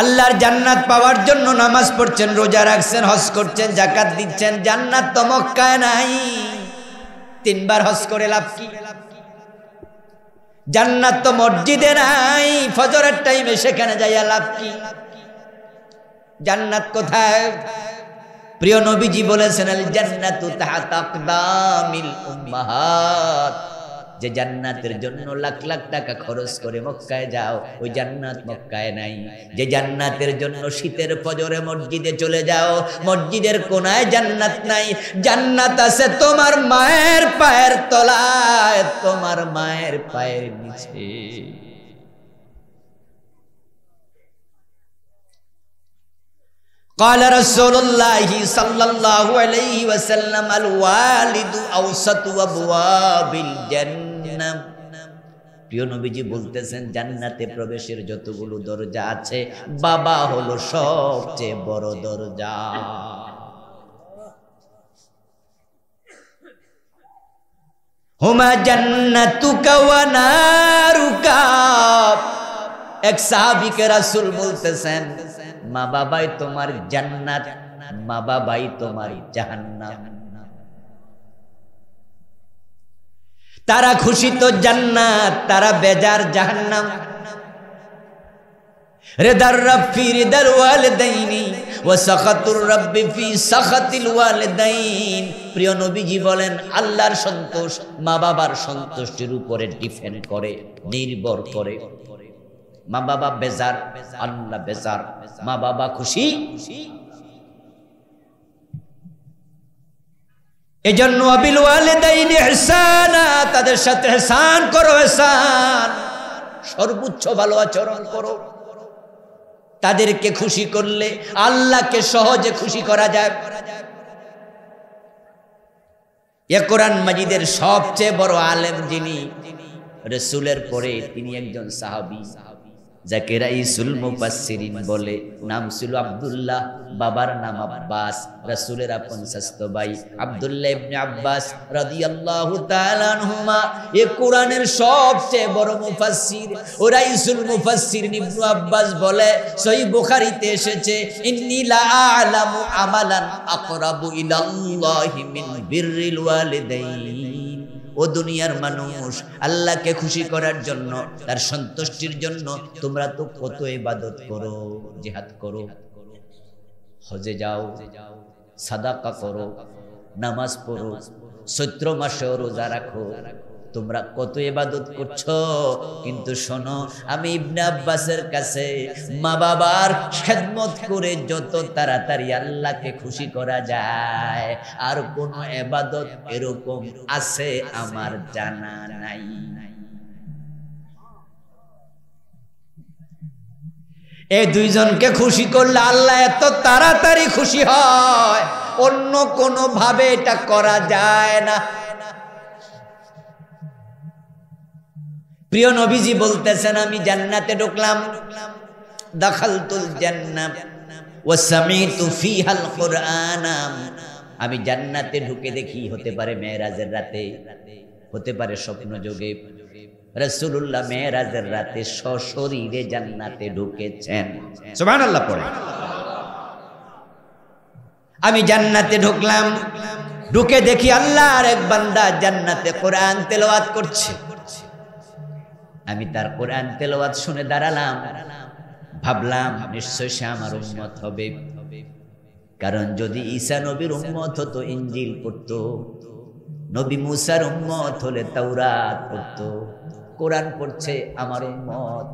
আল্লাহর জান্নাত পাওয়ার জন্য নামাজ পড়ছেন, রোজা রাখছেন, হজ করছেন, যাকাত দিচ্ছেন, জান্নাত তো মক্কায় নাই। 3 বার হজ করে লাভ কি? জান্নাত তো মসজিদে নাই, ফজরের টাইমে সেখানে যাইয়া লাভ কি? জান্নাত কোথায়? প্রিয় নবীজি বলেছেন, আল জান্নাতু তাহতা আকদামিল উম্মাহাত। যে জান্নাতের জন্য লাখ লাখ টাকা খরচ করে মক্কায় যাও, ওই জান্নাত মক্কায় নাই। যে জান্নাতের জন্য শীতের ফজরে মসজিদে চলে যাও, মসজিদের কোনায় জান্নাত নাই। জান্নাত আছে তোমার মায়ের পায়ের তলায়, তোমার মায়ের পায়ের নিচে। قال رسول الله صلى الله عليه وسلم الوالد أوسط أبواب الجنة। প্রিয় নবীজি বলতেছেন, জান্নাতে প্রবেশের যতগুলো দরজা আছে, বাবা হলো সবচেয়ে বড় দরজা। হুমা জান্নাতুকা ওয়া নারুকা। এক সাহাবীকে রাসূল বলতেছেন, মা বাবাই তোমার জান্নাত, মা বাবাই তোমার জাহান্নাম। তারা খুশি তো জান্নাত, তারা বেজার জাহান্নাম। রিদার রব ফি রিদাল ওয়ালিদাইনি ওয়া সাখাতুর রব্বি ফি সাখাতিল ওয়ালিদাইন। প্রিয় নবীজি বলেন, আল্লাহর সন্তোষ মা বাবার সন্তুষ্টির উপরে ডিপেন্ড করে, নির্ভর করে। মা বাবা বেজার, আল্লাহ বেজার, মা বাবা খুশি। এজন্য আবিল ওয়ালিদাইনি ইহসানা, তাদের সাথে ইহসান করো, ইহসান, সর্বোচ্চ ভালো আচরণ করো। তাদেরকে খুশি করলে আল্লাহকে সহজে খুশি করা যায়। এ কোরআন মাজিদের সবচেয়ে বড় আলেম যিনি, রাসূলের পরে তিনি একজন সাহাবী, যাকে রাইসুল মুফাসসিরিন বলে। নাম ছিল আব্দুল্লাহ, বাবার নাম আব্বাস, রাসূলের আপন চাচতো ভাই আব্দুল্লাহ ইবনে আব্বাস রাদিয়াল্লাহু তাআলা আনহুমা। এ কোরআনের সবচেয়ে বড় মুফাসসির। ও রাইসুল মুফাসসিরিন ইবনে আব্বাস বলে, সহিহ বুখারীতে এসেছে, ইন্নী লা আ'লামু আমালান আকরাবু ইলাল্লাহি মিন বিররিল ওয়ালিদাইন। ও দুনিয়ার মানুষ, আল্লাহকে খুশি করার জন্য, তার সন্তুষ্টির জন্য তোমরা তো কত ইবাদত করো, জিহাদ করো, হজে যাও, সাদাকা করো, নামাজ পড়ো, চৈত্র মাসে রোজা রাখো, তোমরা কত ইবাদত করছো। কিন্তু শোনো, আমি ইবনে আব্বাসের কাছে মা বাবার খেদমত করে যত তাড়াতাড়ি আল্লাহকে খুশি করা যায়, আর কোন ইবাদত এরকম আছে আমার জানা নাই। এই দুইজনকে খুশি করলে আল্লাহ এত তাড়াতাড়ি খুশি হয়, অন্য কোনো ভাবে এটা করা যায় না। প্রিয় নবীজি বলতেছেন, আমি জান্নাতে ঢুকলাম, দাখালতুল জান্নাহ ওয়া সামিতু ফিহাল কুরআন। আমি জান্নাতে ঢুকে দেখি, হতে পারে মেরাজের রাতে, হতে পারে স্বপ্ন যোগে, রাসূলুল্লাহ মেরাজের রাতে সশরীরে জান্নাতে ঢুকেছেন। সুবহানাল্লাহ পড়ে। আমি জান্নাতে ঢুকলাম, ঢুকে দেখি আল্লাহর এক বান্দা জান্নাতে কোরআন তেলাওয়াত করছে। আমি তার কোরআন তেলাওয়াত শুনে দাঁড়ালাম, ভাবলাম নিশ্চয় সে আমার উম্মত হবে। কারণ যদি ঈসা নবীর উম্মত হতো ইনজিল পড়তো, নবী মুসার উম্মত হলে তাওরাত পড়তো, কোরআন পড়ছে আমার উম্মত।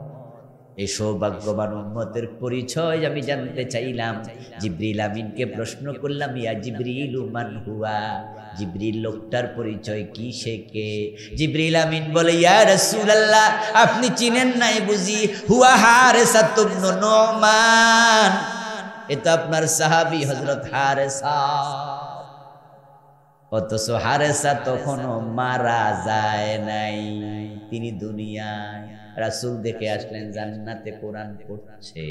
এই সৌভাগ্যবান উম্মতের পরিচয় আমি জানতে চাইলাম। জিবরিল আমিনকে প্রশ্ন করলাম, ইয়া জিবরিল মান হুয়া, জিবরিল লোকটার পরিচয় কি, সে কে? জিবরিল আমিন বলে, ইয়া রাসূলুল্লাহ, আপনি চিনেন নাই বুঝি? হুয়া হারেসা ইবনে নুমান, এটা আপনার সাহাবী হযরত হারেসা। অথচ হারেসা তখনও মারা যায় নাই, তিনি দুনিয়ায়। রাসূল দেখে আসলেন জান্নাতে কোরআন পড়ছে।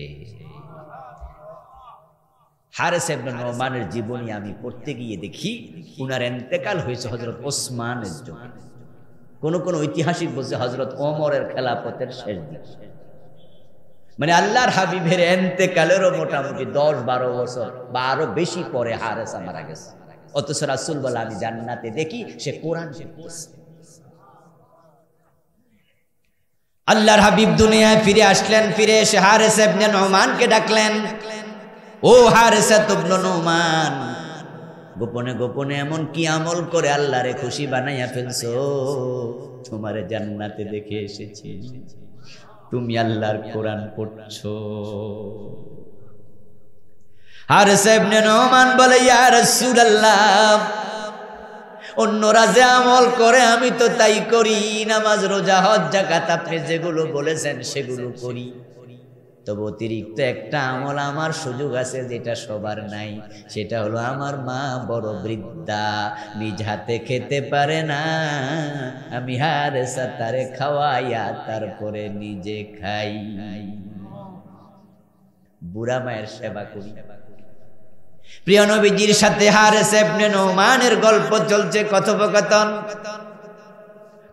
হারেসা ইবনে নুমানের জীবনী আমি পড়তে গিয়ে দেখি উনার ইন্তেকাল হয়েছে হযরত ওসমানের যুগে। কোন কোন ঐতিহাসিক বলছে হযরত ওমরের খেলাফতের শেষ দিকে। মানে আল্লাহর হাবিবের এন্তেকালেরও মোটামুটি 10-12 বছর বা আরো বেশি পরে হারেসা মারা গেছে, অথচ রাসূল বলে আমি জান্নাতে দেখি সে কোরআন পড়তেছে। আল্লাহর হাবিব দুনিয়ায় ফিরে আসলেন, ফিরে এসে হারেসা ইবনে নুমানকে ডাকলেন, ও হারেসা ইবনে নুমান, গোপনে গোপনে এমন কি আমল করে আল্লাহরে খুশি বানাইয়া ফেলছো, তোমারে জান্নাতে দেখে এসেছি, তুমি আল্লাহর কোরআন পড়ছো। হারেসা ইবনে নুমান বলে, ইয়া রাসূলুল্লাহ, অন্যরা যে আমল করে আমি তো তাই করি, নামাজ রোজা হজ যাকাত আপনি যেগুলো বলেছেন সেগুলো করি, তবে অতিরিক্ত একটা আমল আমার সুযোগ আছে যেটা সবার নাই, সেটা হলো আমার মা বড় বৃদ্ধা, নিজ হাতে খেতে পারে না, আমি হারেসা তারে খাওয়াইয়া তারপরে নিজে খাই, বুড়া মায়ের সেবা করি। প্রিয় নবীজির সাথে হারেসা ইবনে নুমানের গল্প চলছে, কথোপকথন।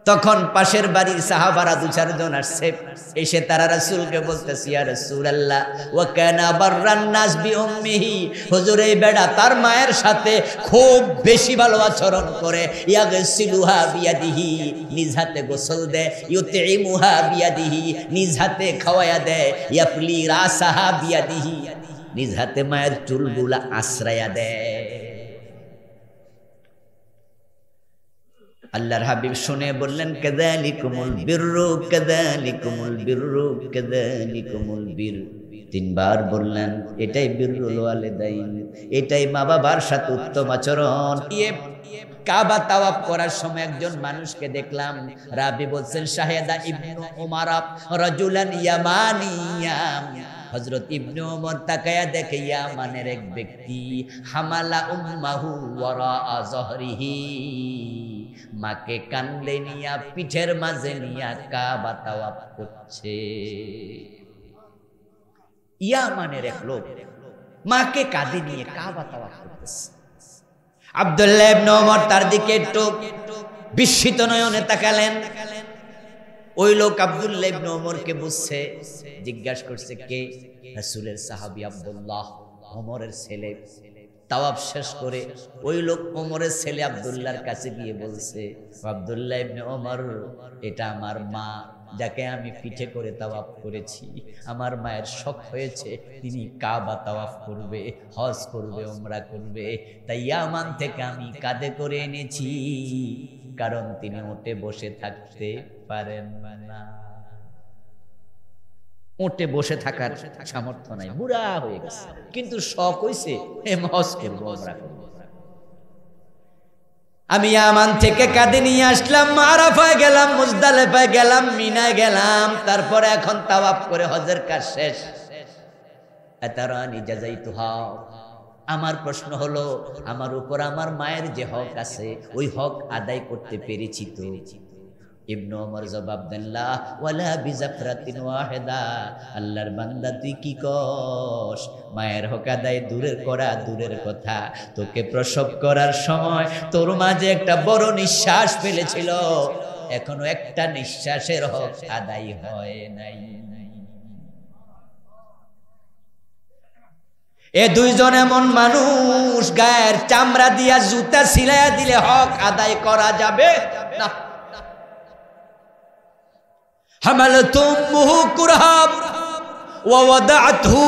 তখন পাশের বাড়ির সাহাবারা 2-4 জন আসছে, এসে তারা রাসূলকে বলতেছে, ইয়া রাসূলুল্লাহ, ওয়া কানা বাররান নাস বিউম্মিহি, হুজুর এই বেটা তার মায়ের সাথে খুব বেশি ভালো আচরণ করে, ইয়াগসিলুহা বিয়াদিহি, নিজ হাতে গোসল দেয়, ইউতিমুহা বিয়াদিহি, নিজ হাতে খাওয়ায়া দেয়, ইয়াফলি রাসাহা বিয়াদিহি, নিজ হাতে মায়ের চুলগুলা আশ্রয়া দেয়। আল্লাহর হাবিব শুনে বললেন, কাযালিকুমুল বিররু কাযালিকুমুল বিররু কাযালিকুমুল বির, 3 বার বললেন, এটাই বিররুল ওয়ালিদাইন, এটাই মা বাবার সাথে উত্তম আচরণ। কাবা তাওয়াফ করার সময় একজন মানুষকে দেখলাম, রাবি বলছেন, শাহেদা ইবনু উমার রাজুলান ইয়ামানিয়া, হযরত ইবনে ওমর তাকায়া দেখে ইয়ামানের এক ব্যক্তি, হামালা উম্মাহু ওয়ারা যহরিহি, মাকে কান্দে নিয়া পিঠের মাঝে নিয়া কাবা তাওয়াফ করছে। ইয়ামানের এক লোক মাকে কাঁধে নিয়ে কাবা তাওয়াফ করতেছে। আব্দুল্লাহ ইবনে ওমর তার দিকে একটু বিস্মিত নয়নে তাকালেন। ওই লোক আব্দুল্লাহ ইবনে ওমরকে বুঝছে, জিজ্ঞাসা করছে, কে? রাসূলের সাহাবী আব্দুল্লাহ, ওমরের ছেলে। তাওয়াফ শেষ করে ওই লোক ওমরের ছেলে আব্দুল্লাহর কাছে গিয়ে বলছে, আব্দুল্লাহ ইবনে ওমর, এটা আমার মা, যাকে আমি পিঠে করে তাওয়াফ করেছি। আমার মায়ের শখ হয়েছে তিনি কাবা তাওয়াফ করবে, হজ করবে, উমরা করবে, তাই ইয়ামান থেকে আমি কাঁধে করে এনেছি, কারণ তিনি উঠে বসে থাকতে পারেন না, উঠে বসে থাকার সামর্থ্য নাই, বুড়া হয়ে গেছে, কিন্তু শখ হয়েছে হজ করবো, উমরা করবো। আমি ইয়ামান থেকে কাঁধে নিয়ে আসলাম, আরাফায় গেলাম, মুজদালিফায় গেলাম, মিনায় গেলাম, তারপরে এখন তাওয়াফ করে হজের কাজ শেষ। আতারানি জাযাইতুহা, আমার প্রশ্ন হলো, আমার উপর আমার মায়ের যে হক আছে ওই হক আদায় করতে পেরেছি তো? ইবনে ওমর জবাব দেন, লা ওয়ালা বিজাফরাতিন ওয়াহিদা, আল্লাহর বান্দা তুই কি কস? মায়ের হক আদায় দূরের কথা, তোকে প্রসব করার সময় তোর মাঝে একটা বড় নিঃশ্বাস ফেলেছিল, এখনো একটা নিঃশ্বাসের হক আদায় হয় নাই। এ 2 জন এমন মানুষ, গায়ের চামড়া দিয়া জুতা সিলাইয়া দিলে হক আদায় করা যাবে না। হামালাতু উম্মুহু কুরহাব ওয়া ওয়াদাআতহু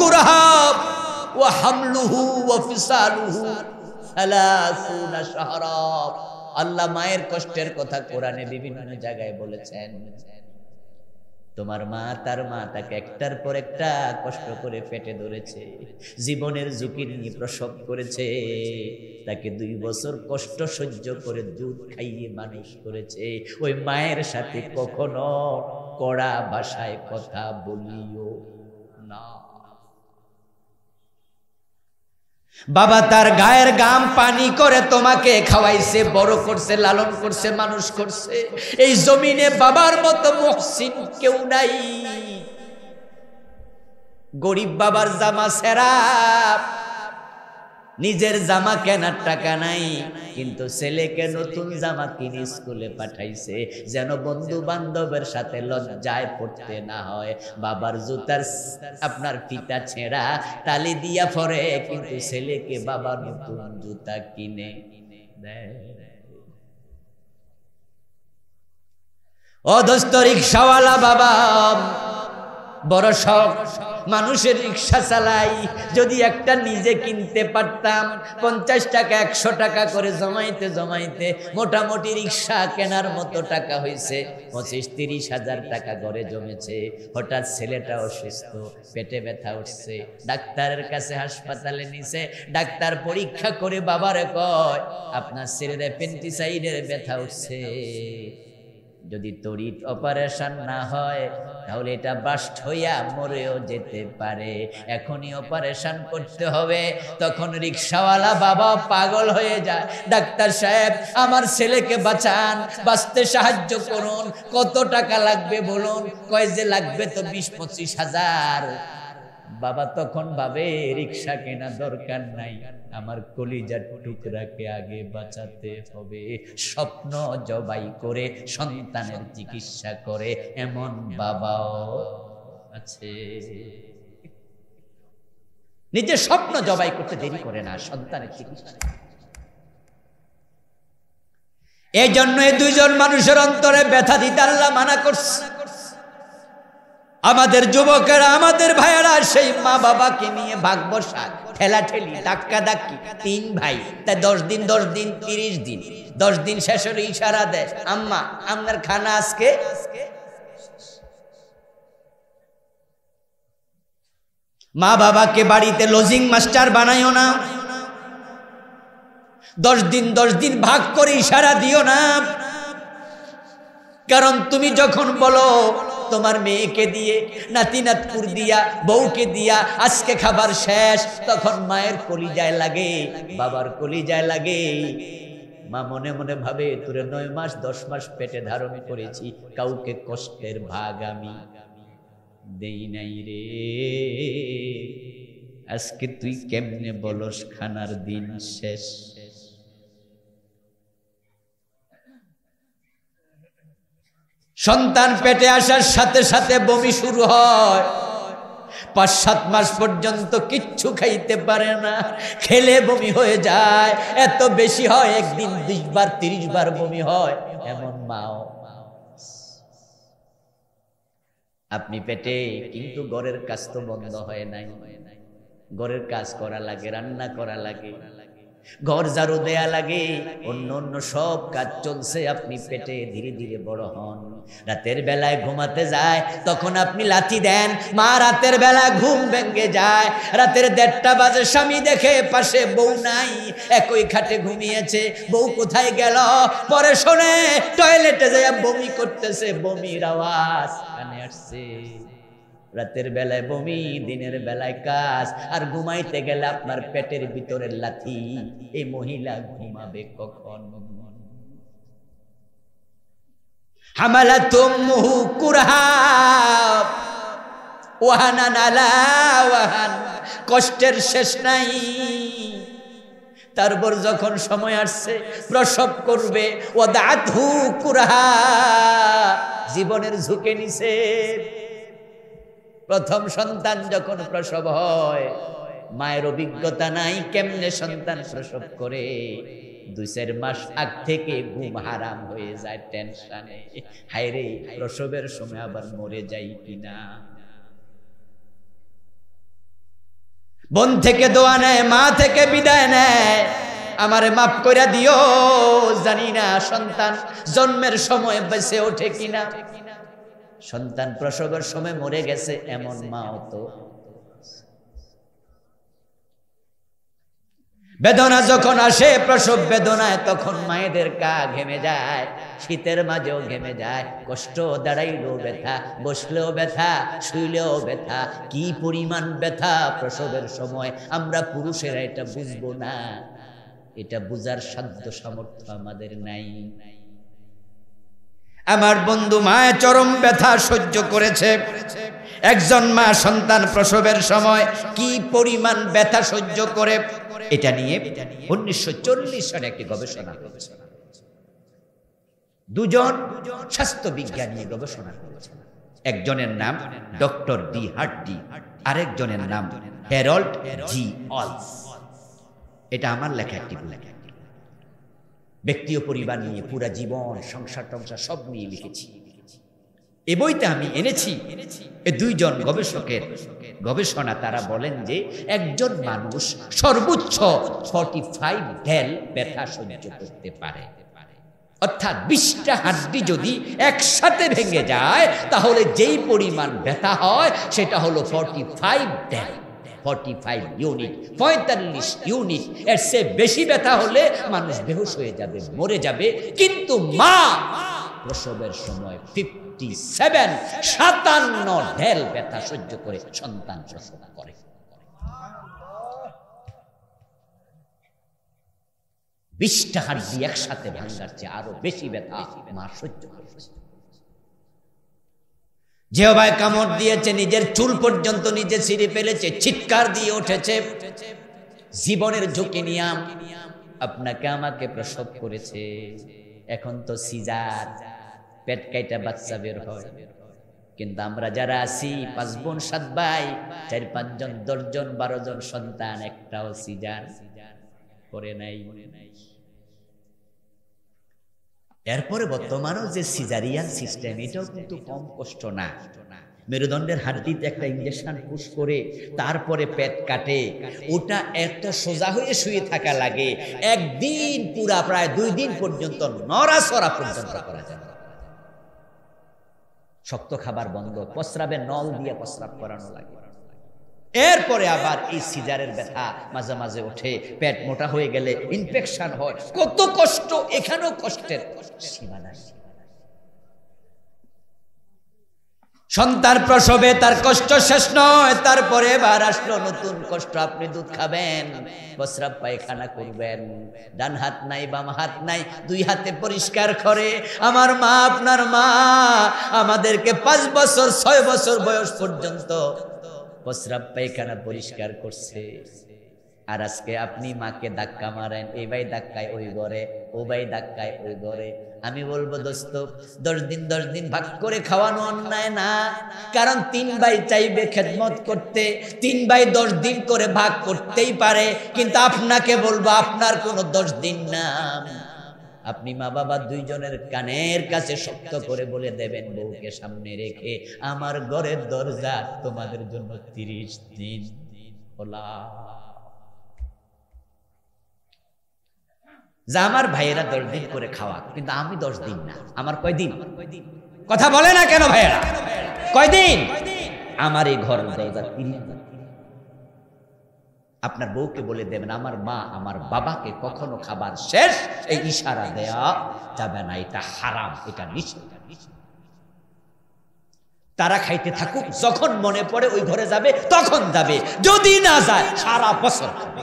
কুরহাব ওয়া হামলুহু ওয়া ফিসালুহু 30 শাহরা। আল্লাহ মায়ের কষ্টের কথা কোরআনে বিভিন্ন জায়গায় বলেছেন। তোমার মা, তার মা তাকে একটার পর একটা কষ্ট করে পেটে ধরেছে, জীবনের ঝুঁকি নিয়ে প্রসব করেছে, তাকে 2 বছর কষ্ট সহ্য করে দুধ খাইয়ে মানুষ করেছে। ওই মায়ের সাথে কখনো কড়া ভাষায় কথা বলিও না। বাবা তার গায়ের গাম পানি করে তোমাকে খাওয়াইছে, বড় করছে, লালন করছে, মানুষ করছে। এই জমিনে বাবার মতো মুহসিন কেউ নাই। গরিব বাবার জামা সেরা, নিজের জামা কেনার টাকা নাই, কিন্তু ছেলেকে নতুন জামা কিনে স্কুলে পাঠাইছে যেন বন্ধু বান্ধবের সাথে লজ্জায় পড়তে না হয়। বাবার জুতার আপনার ফিতা ছেঁড়া তালি দিয়া পরে, কিন্তু ছেলেকে বাবা নতুন জুতা কিনে দেয়। ও দোস্ত, রিক্সাওয়ালা বাবা বড় শখ, মানুষের রিক্সা চালাই। যদি একটা নিজে কিনতে পারতাম, 50 টাকা 100 টাকা করে জমাইতে জমাইতে মোটামুটি রিক্সা কেনার মতো টাকা হয়েছে। 25-30 হাজার টাকা ঘরে জমেছে। হঠাৎ ছেলেটা অসুস্থ, পেটে ব্যথা উঠছে, ডাক্তারের কাছে হাসপাতালে নিছে। ডাক্তার পরীক্ষা করে বাবারে কয়, আপনার ছেলের অ্যাপেন্ডিসাইডের ব্যথা উঠছে, যদি তড়িৎ অপারেশন না হয় তাহলে এটা বাস্ট হইয়া মরেও যেতে পারে, এখনই অপারেশন করতে হবে। তখন রিক্সাওয়ালা বাবা পাগল হয়ে যায়, ডাক্তার সাহেব আমার ছেলেকে বাঁচান, বাঁচতে সাহায্য করুন, কত টাকা লাগবে বলুন। কয় যে লাগবে তো 20-25 হাজার। বাবা তখন ভাবে রিক্সা কেনা দরকার নাই, আমার কলিজার টুকরাকে আগে বাঁচাতে হবে। স্বপ্ন জবাই করে সন্তানের চিকিৎসা করে এমন বাবাও আছে। নিজের স্বপ্ন জবাই করতে দেরি করে না সন্তানের চিকিৎসা। এই জন্য এই দুইজন মানুষের অন্তরে ব্যথা দিতে আল্লাহ মানা করছে। আমাদের যুবকেরা, আমাদের ভাইয়েরা সেই মা বাবাকে নিয়ে ভাগ বসা, ঠেলাঠেলি, ধাক্কা ধাক্কি। 3 ভাই, তাই 10 দিন 30 দিন, 10 দিন শেষ হলে ইশারা দেয়, আম্মা আপনার খানা আজকে। মা বাবাকে বাড়িতে লজিং মাস্টার বানাইও না। 10 দিন ভাগ করে ইশারা দিও না, কারণ তুমি যখন বলো তোমার মেয়েকে দিয়ে, নাতি নাতপুর দিয়া, বউকে দিয়া আজকে খাবার শেষ, তখন মায়ের কলিজায় লাগে, বাবার কলিজায় লাগে। মা মনে মনে ভাবে, তোরে 9 মাস 10 মাস পেটে ধারণ করেছি, কাউকে কষ্টের ভাগ আমি দেই নাই রে, আজকে তুই কেমনে বলস খানার দিন শেষ। সন্তান পেটে আসার সাথে সাথে বমি শুরু হয়, 5-7 মাস পর্যন্ত কিচ্ছু খাইতে পারে না, খেলে বমি হয়ে যায়, এত বেশি হয় একদিন 20 বার 30 বার বমি হয়, এমন মাও। আপনি পেটে, কিন্তু ঘরের কাজ তো বন্ধ হয় নাই, ঘরের কাজ করা লাগে, রান্না করা লাগে, ঘর ঝাড়ু দেয়া লাগে, অন্য অন্য সব কাজ চলছে, আপনি পেটে ধীরে ধীরে বড় হন। রাতের বেলায় ঘুমাতে যায়, তখন আপনি লাথি দেন, মা রাতের বেলা ঘুম ভেঙে যায়, রাতের 1:30টা বাজে, স্বামী দেখে পাশে বউ নাই, একই খাটে ঘুমিয়েছে, বউ কোথায় গেল, পরে শোনে টয়লেটে যায় বমি করতেছে, বমির আওয়াজ কানে আসছে। রাতের বেলায় বমি, দিনের বেলায় কাজ, আর ঘুমাইতে গেলে আপনার পেটের ভিতরের লাথি। এই মহিলা ঘুমাবে কখন? হামালাতুমহু কুরহা ওয়াহানান আলা ওয়াহান, কষ্টের শেষ নাই। তারপর যখন সময় আসছে প্রসব করবে, ওয়াদাতহু কুরহা, জীবনের ঝুঁকে নিছে। প্রথম সন্তান যখন প্রসব হয়, মায়ের অভিজ্ঞতা নাই কেমনে সন্তান প্রসব করে, 2-4 মাস আগ থেকে ঘুম হারাম হয়ে যায় টেনশনে, হায়রে প্রসবের সময় আবার মরে যাই কিনা। বোন থেকে দোয়া নেয়, মা থেকে বিদায় নেয়, আমারে মাফ করে দিও, জানি না সন্তান জন্মের সময় বেঁচে ওঠে কিনা। সন্তান প্রসবের সময় মরে গেছে এমন মাও তো। বেদনা যখন আসে, প্রসব বেদনায়, তখন মায়েদের গা ঘেমে যায়, শীতের মাঝেও ঘেমে যায়, কষ্ট, দাঁড়াইলেও ব্যথা, বসলেও ব্যথা, শুইলেও ব্যথা, কি পরিমাণ ব্যথা প্রসবের সময়। আমরা পুরুষেরা এটা বুঝবো না, এটা বুঝার সাধ্য সামর্থ্য আমাদের নাই। আমার বন্ধু মায়ের চরম ব্যথা সহ্য করেছে, একজন মা সন্তান প্রসবের সময় কি পরিমাণ ব্যথা সহ্য করে, এটা নিয়ে 1940 সালে একটি গবেষণা হয়েছে। দুজন স্বাস্থ্য বিজ্ঞান নিয়ে গবেষণা করেছে। একজনের নাম ডক্টর ডি হার্ডি, আরেকজনের নাম হ্যারল্ড জি অলস। এটা আমার লেখা একটি বই। ব্যক্তি ও পরিবার নিয়ে পুরা জীবন, সংসার টংসার সব নিয়ে লিখেছি। এ বইতে আমি এনেছি এ দুইজন গবেষকের গবেষণা। তারা বলেন যে একজন মানুষ সর্বোচ্চ 45 ঢেল ব্যথা সহ্য করতে পারে। অর্থাৎ 20টা হাড্ডি যদি একসাথে ভেঙে যায় তাহলে যেই পরিমাণ ব্যথা হয় সেটা হলো 45 ঢেল, 45 ইউনিট, 45 ইউনিট। এর চেয়ে বেশি ব্যথা হলে মানুষ বেহুশ হয়ে যাবে, মরে যাবে। কিন্তু মা প্রসবের সময় 57 ঢেল ব্যথা সহ্য করে সন্তান প্রসব করে। বিশটা হাড্ডি একসাথে ভাঙার চেয়ে আরো বেশি ব্যথা মা সহ্য করছে। জিহ্বায় কামড় দিয়েছে, নিজের চুল পর্যন্ত নিজে ছিঁড়ে ফেলেছে, চিৎকার দিয়ে উঠেছে, জীবনের ঝুঁকি নিয়ে আপনাকে আমাকে প্রসব করেছে। এখন তো সিজার, পেট কাইটা বাচ্চা বের হয়। কিন্তু আমরা যারা আছি 5 বোন 7 ভাই, 4-5 জন 10 জন 12 জন সন্তান, একটাও সিজার করে নাই। এরপরে বর্তমানেও যে সিজারিয়ান সিস্টেম, এটাও কিন্তু কম কষ্ট না। মেরুদণ্ডের হাড্ডিতে একটা ইনজেকশন পুশ করে তারপরে পেট কাটে, ওটা এত সোজা হয়ে শুয়ে থাকা লাগে। একদিন পুরা প্রায় 2 দিন পর্যন্ত নড়াচড়া পর্যন্ত করা যায়। শক্ত খাবার বন্ধ, প্রস্রাবের নল দিয়ে প্রস্রাব করানো লাগে। এরপরে আবার এই সিজারের ব্যথা মাঝে মাঝে ওঠে, পেট মোটা হয়ে গেলে ইনফেকশন হয়, কত কষ্ট। এখানেও কষ্টের সীমা নাই। সন্তান প্রসবে তার কষ্ট শেষ নয়, তারপরে এবার আসলো নতুন কষ্ট। আপনি দুধ খাবেন, প্রস্রাব পায়খানা করবেন, ডান হাত নাই বাম হাত নাই, 2 হাতে পরিষ্কার করে। আমার মা, আপনার মা আমাদেরকে 5 বছর 6 বছর বয়স পর্যন্ত প্রস্রাব পায়খানা পরিষ্কার করছে। আর আজকে আপনি মাকে ধাক্কা মারেন, এই ভাই ধাক্কায় ওই ঘরে, ও ভাই ধাক্কায় ওই ঘরে। আমি বলবো দোস্ত, 10 দিন ভাগ করে খাওয়ানো অন্যায় না। কারণ 3 ভাই চাইবে খেদমত করতে, 3 ভাই 10 দিন করে ভাগ করতেই পারে। কিন্তু আপনাকে বলবো, আপনার কোনো 10 দিন না। আপনি মা বাবা 2 জনের কানের কাছে শক্ত করে বলে দেবেন, বউকে সামনে রেখে, আমার ঘরের দরজা তোমাদের জন্য 30 দিন খোলা। যা আমার ভাইয়েরা 10 দিন করে খাওয়া, কিন্তু আমি 10 দিন না। আমার কয়দিন? কথা বলে না কেন ভাইয়েরা? কয়দিন? আমার এই ঘর দরজা 30 দিন। আপনার বউকে বলে দেবেন, আমার মা আমার বাবাকে কখনো খাবার শেষ এই ইশারা দেয়া যাবে না, এটা হারাম, এটা নিষেধ। তারা খাইতে থাকুক, যখন মনে পড়ে ওই ঘরে যাবে তখন যাবে, যদি না যায় সারা বছর খাবে।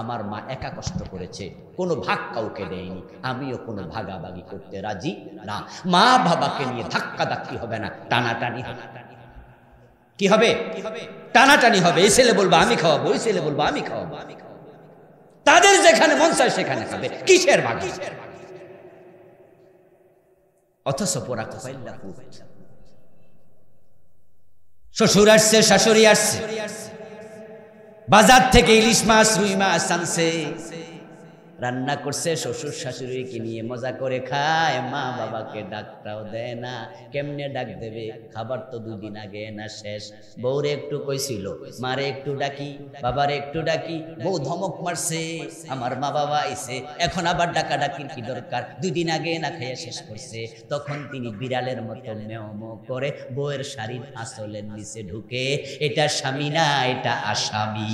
আমার মা একা কষ্ট করেছে, কোনো ভাগ কাউকে দেয়নি, আমিও কোনো ভাগাভাগি করতে রাজি না। মা বাবাকে নিয়ে ধাক্কা ধাক্কি হবে না, টানাটানি হবে। কি হবে? টানাটানি হবে। এই ছেলে বলবো আমি খাওয়াবো, ওই ছেলে বলবো আমি খাওয়াবো। তাদের যেখানে মন চায় সেখানে খাবে, কিসের ভাগ? অথচ পোড়া কপাইল্লা, শ্বশুর আসছে, শাশুড়ি আসছে, বাজার থেকে ইলিশ মাছ রুই মাছ আনছে, রান্না করছে, শ্বশুর শাশুড়িকে নিয়ে মজা করে খায়, মা বাবাকে ডাকটাও দেয় না। কেমনে ডাক দেবে? খাবার তো 2 দিন আগে না শেষ। বউরে একটু কইছিল, মারে একটু ডাকি, বাবারে একটু ডাকি, বউ ধমক মারছে, আমার মা বাবা আইছে, এখন আবার ডাকা ডাকির কি দরকার? 2 দিন আগে না খাইয়া শেষ করছে। তখন তিনি বিড়ালের মতো মেও মেও করে বউয়ের শাড়ির আঁচলের নিচে ঢুকে, এটা স্বামী না, এটা আসামি,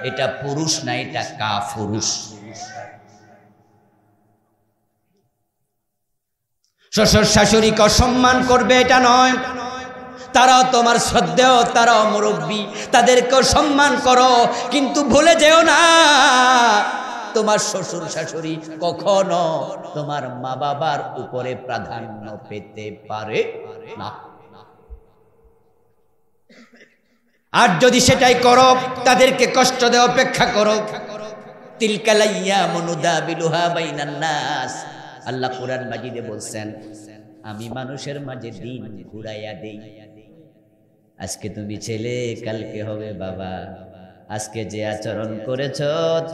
এটা পুরুষ না, এটা কাপুরুষ। শ্বশুর শাশুড়িকে অসম্মান করবে এটা নয়, তারাও তোমার শ্রদ্ধেয়, তারাও মুরব্বী, তাদেরকেও সম্মান করো। কিন্তু ভুলে যেও না, তোমার শ্বশুর শাশুড়ি কখনো তোমার মা বাবার উপরে প্রাধান্য পেতে পারে না। আর যদি সেটাই করো, তাদেরকে কষ্ট দেওয়া অপেক্ষা করো, তিলকাল আইয়ামু নুদাবিলুহা বাইনান নাস। আল্লাহ কোরআন মাজিদে বলছেন, আমি মানুষের মাঝে দিন ঘুরাইয়া দেই। আজকে তুমি ছেলে, কালকে হবে বাবা। আজকে যে আচরণ করেছ,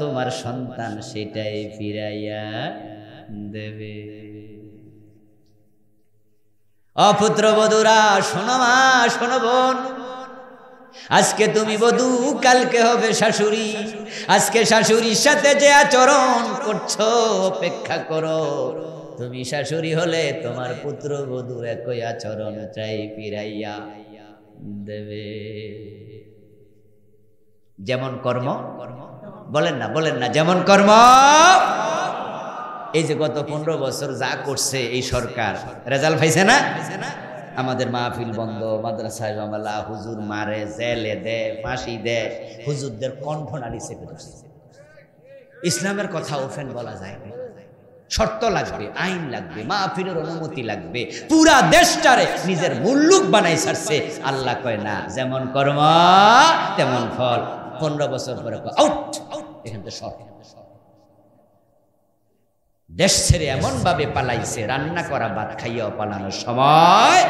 তোমার সন্তান সেটাই ফিরাইয়া দেবে। অপুত্রবধূরা শোনো, মা শোনো বোন, আজকে তুমি বধূ, কালকে হবে শাশুড়ি। আজকে শাশুড়ির সাথে যে আচরণ করছো, অপেক্ষা করো, তুমি শাশুড়ি হলে তোমার পুত্রবধূ একই আচরণ চাই ফিরাইয়া দেবে। যেমন কর্ম, বলেন না বলেন না, যেমন কর্ম। এই যে গত 15 বছর যা করছে এই সরকার, রেজাল্ট পাইছে না? আমাদের মাহফিল বন্ধ, মাদ্রাসায় মামলা, হুজুর মারে, জেলে দেয়, ফাঁসি দেয়, হুজুরদের কণ্ঠ নাড়ি চেপে ধরছে। ইসলামের কথা ওপেন বলা যায় না, শর্ত লাগবে, আইন লাগবে, মাহফিলের অনুমতি লাগবে। পুরা দেশটারে নিজের মুল্লুক বানাই ছাড়ছে। আল্লাহ কয় না, যেমন কর্ম তেমন ফল। 15 বছর পরে আউট, এখান থেকে সর। দেশ ছেড়ে এমন ভাবে পালাইছে, রান্না করা ভাত খাইয়াও পালানোর সময়।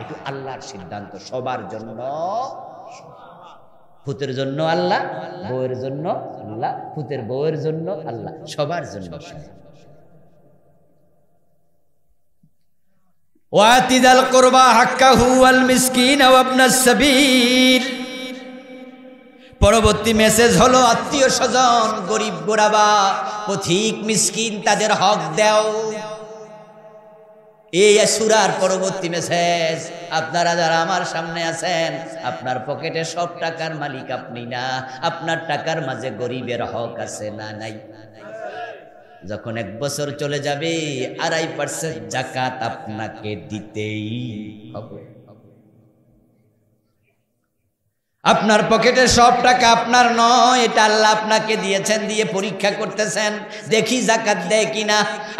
একটু আল্লাহর সিদ্ধান্ত সবার জন্য। ফুতের জন্য আল্লাহ, বউয়ের জন্য আল্লাহ, ফুতের বউয়ের জন্য আল্লাহ, সবার জন্য। ওয়াতিদাল কুরবা হাক্কাহু ওয়াল মিসকিন ওয়া ইবনাস সাবিল। পরবর্তী মেসেজ হলো, আত্মীয় স্বজন, গরিব গোরাবা, পথিক মিসকিন, তাদের হক দাও। এই সূরার পরবর্তী মেসেজ, আপনারা যারা আমার সামনে আছেন, আপনার পকেটে সব টাকার মালিক আপনি না। আপনার টাকার মাঝে গরিবের হক আছে না নাই? যখন 1 বছর চলে যাবে, 2.5% যাকাত আপনাকে দিতেই হবে। আপনার পকেটে সব টাকা আপনার নয়, এটা আল্লাহ আপনাকে দিয়েছেন, দিয়ে পরীক্ষা করতেছেন, দেখি যাকাত দেয় কিনা।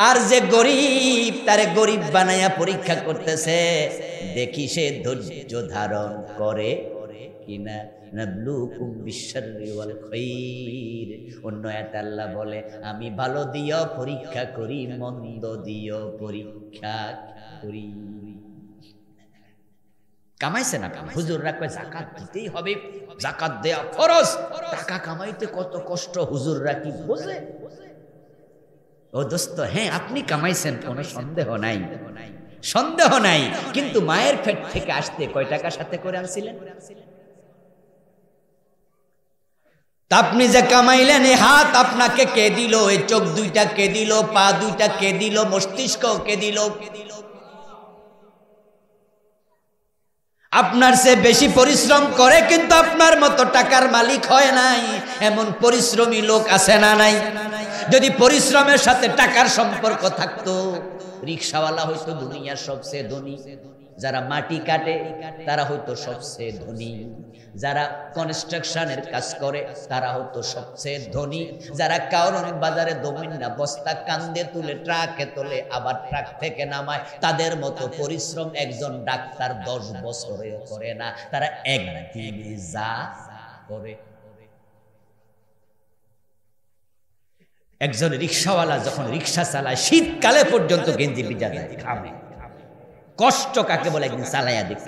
আর যে গরিব, তারে গরিব বানায়া পরীক্ষা করতেছে, দেখি সে ধৈর্য ধারণ করে কিনা। নাবলুকুম বিশররি ওয়াল খাইর। অন্য আয়াতে আল্লাহ বলে, আমি ভালো দিও পরীক্ষা করি, মন্দ দিও পরীক্ষা করি। কামাইছে না, হুজুররা কয় যাকাত দিতেই হবে, যাকাত দেয়া ফরজ। টাকা কামাইতে কত কষ্ট, হুজুররা কি বোঝে? ও দোস্ত, হ্যাঁ আপনি কামাইছেন, কোনো সন্দেহ নাই, সন্দেহ নাই, কিন্তু মায়ের পেট থেকে আসতে কয় টাকা সাথে করে আনছিলেন? আপনি যে কামাইলেন, এই হাত আপনাকে কে দিল? এই চোখ 2টা কে দিল? পা 2টা কে দিল? মস্তিষ্ক কে দিল? আপনার সে বেশি পরিশ্রম করে, কিন্তু আপনার মতো টাকার মালিক হয় নাই। এমন পরিশ্রমী লোক আছে না নাই? যদি পরিশ্রমের সাথে টাকার সম্পর্ক থাকতো, রিকশাওয়ালা হয়তো দুনিয়ার সবচেয়ে ধনী। যারা মাটি কাটে তারা হয়তো সবচেয়ে ধনী। যারা কনস্ট্রাকশনের কাজ করে তারা হয়তো সবচেয়ে ধনী। যারা কারণ বাজারে দমিনা বস্তা কান্দে তুলে ট্রাকে তোলে, আবার ট্রাক থেকে নামায়, তাদের মতো পরিশ্রম একজন ডাক্তার 10 বছরেও করে না। তারা একদিনে যা করে। একজন রিকশাওয়ালা যখন রিকশা চালায়, শীতকালে পর্যন্ত গেঞ্জি ভিজা যায়, ঘামে। কষ্ট কাকে বলে একদিন চালাইয়া দেখ।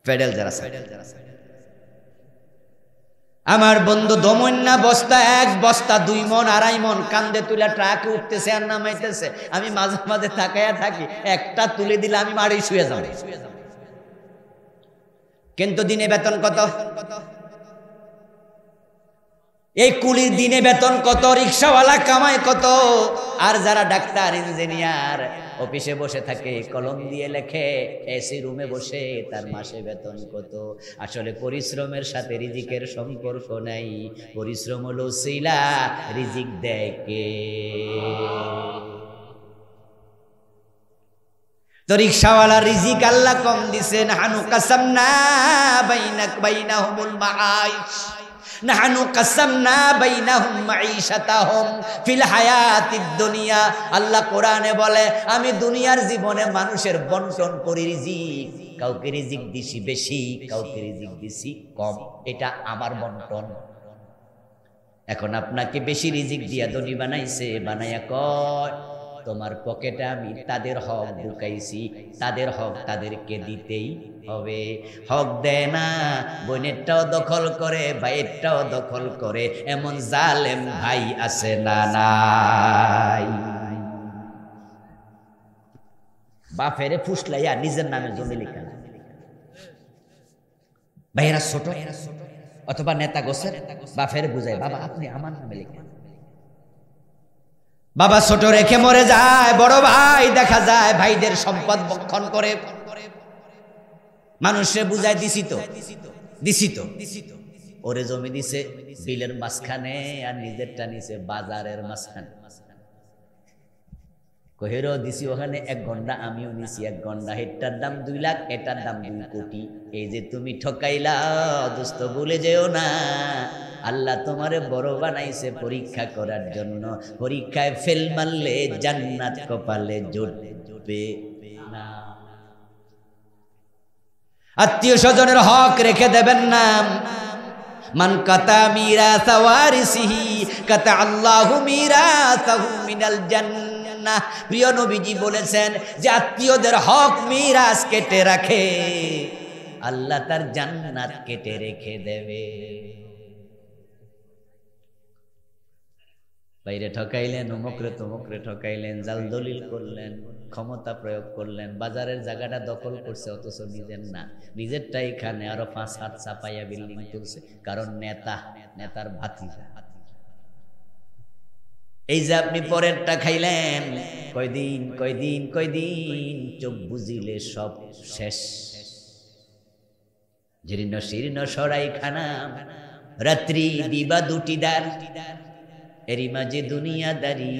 পেডেল যারা আমার বন্ধু দমন্না বস্তা 1 বস্তা 2 মণ 2.5 মণ কান্দে তুলে ট্রাকে উঠতেছে আর নামাইতেছে। আমি মাঝে মাঝে তাকায়া থাকি, একটা তুলে দিলে আমি মারি শুয়ে যাব। কিন্তু দিনে বেতন কত? এই কুলির দিনে বেতন কত? রিকশাওয়ালা কামায় কত? আর যারা ডাক্তার, ইঞ্জিনিয়ার অফিসে বসে থাকে, কলম দিয়ে লেখে, এসি রুমে বসে, তার মাসে বেতন কত? আসলে পরিশ্রমের সাথে রিজিকের সম্পর্ক নাই। পরিশ্রম হলো উসিলা, রিজিক দেয় কে? তো রিকশাওয়ালা রিজিক আল্লাহ কম দিছেন। হানু কাসামনা বাইনাহুমুল মাআইশ, নাহনু কাসামনা বাইনাহুম মাঈশাতাহুম ফিল হায়াতিদ দুনিয়া। আল্লাহ কোরআনে বলে, আমি দুনিয়ার জীবনে মানুষের বন্টন করি রিজিক। কাউকে রিজিক দিছি বেশি, কাউকে রিজিক দিছি কম, এটা আমার বন্টন। এখন আপনাকে বেশি রিজিক দিয়া ধনী বানাইছে, বানাইয়া কয় তোমার পকেটে আমি তাদের হক ঢুকাইছি, তাদের হক তাদেরকে দিতেই হবে। হক দেয় না, বোনেরটাও দখল করে, ভাইয়েরটাও দখল করে, এমন জালেম ভাই আছে না নাই? বাপেরে ফুসলাইয়া নিজের নামে জমি লেখা, ভাইয়েরা ছোট অথবা নেতা গোছের বাপেরে বুঝায় বাবা আপনি আমার নামে লেখেন। বাবা ছোট রেখে মরে যায়, বড় ভাই দেখা যায় ভাইদের সম্পদ ভক্ষণ করে। মানুষে বুঝায় দিছি তো ওরে জমি দিছে বিলের মাঝখানে আর নিজেরটা নিছে বাজারের মাঝখানে। কহেরও দিছি ওখানে 1 ঘন্টা, আমিও নিছি 1 ঘন্টা, এটার দাম 2 লাখ, এটার দাম 2 কোটি। এই যে তুমি ঠকাইলা দোস্ত, ভুলে যেও না আল্লাহ তোমারে বড় বানাইছে পরীক্ষা করার জন্য। পরীক্ষায় ফেল মারলে জান্নাত কপালে জুটবে না। আত্মীয় স্বজনের হক রেখে দেবেন না। মান কাতা মিরাসা ওয়ারিসিহি কাতা আল্লাহু মিরাসাহু মিনাল জান্নাহ। প্রিয় নবীজি বলেছেন যে আত্মীয়দের হক মিরাস কেটে রাখে, আল্লাহ তার জান্নাত কেটে রেখে দেবে। বাইরে ঠকাইলেন, অমুকরে তমুকরে ঠকাইলেন, জাল দলিল করলেন, ক্ষমতা প্রয়োগ করলেন, বাজারের জায়গাটা দখল করছে, অথচ নিজের না, নিজেরটা এখানে আরো 5 হাত চাপাইয়া বিল্ডিং তুলছে, কারণ নেতার ভাতিজা। এই যে আপনি পরেরটা খাইলেন, কয়দিন চোখ বুঝিলে সব শেষ। জীর্ণ শীর্ণ সরাই খানা, রাত্রি দিবা 2টি দ্বার, এরই মাঝে দুনিয়াদারি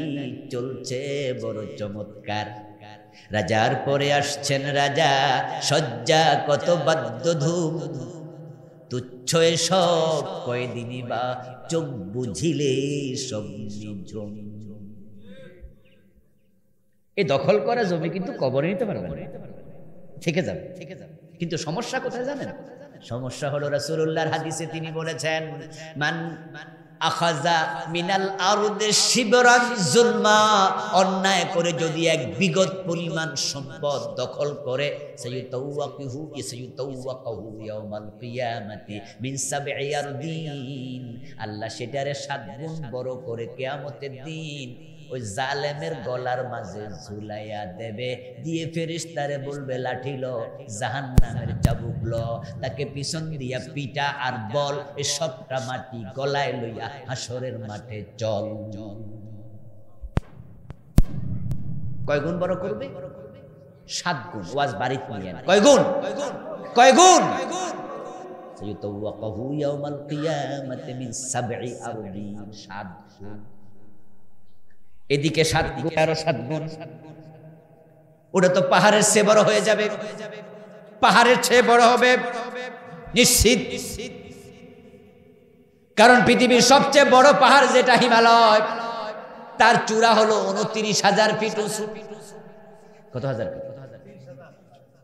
চলছে বড় চমৎকার। রাজার পরে আসছেন রাজা, সজ্জা কত বাদ্য ধূম, তুচ্ছ সব কয়দিনই বা চোখ বুঝিলে সব নিঝুম। এই দখল করা জমি কিন্তু কবরে নিতে পারবে না, থেকে যাবে। কিন্তু সমস্যা কোথায় জানেন? সমস্যা হলো রাসূলুল্লাহর হাদিসে তিনি বলেছেন, মান আখাযা মিনাল আরদি শিবরান যুলমা, অন্যায় করে যদি 1 বিগত পরিমাণ সম্পদ দখল করে, সাইয়ুতাওয়াকিহু ইয়াউমাল কিয়ামাতি মিন 7 আরদিন, আল্লাহ সেটারে 7 গুণ বড় করে কিয়ামতের দিন ওই জালেমের গলার মাঝে ঝুলাইয়া দেবে, দিয়ে ফেরেশতারে বলবে লাঠি লো, জাহান্নামের চাবুক লো, তাকে পিছন দিয়া পিটা আর বল এই সবটা মাটি গলায় লইয়া হাসরের মাঠে চল। কয় গুণ বড় করবে? 7 গুণ। ওয়াজ বাড়িতে নিয়েন। কয় গুণ? সাইয়ুতাওয়াকাহু ইয়াউমাল কিয়ামাতি মিন 7 আরদিন, 7 গুণ। এদিকে 7 গুণ, আরো 7 গুণ, ওটা তো পাহাড়ের চেয়ে বড় হয়ে যাবে, পাহাড়ের চেয়ে বড় হবে নিশ্চিত। কারণ পৃথিবীর সবচেয়ে বড় পাহাড় যেটা হিমালয়, তার চূড়া হলো 29,000 ফিট উঁচু। কত হাজার ফিট?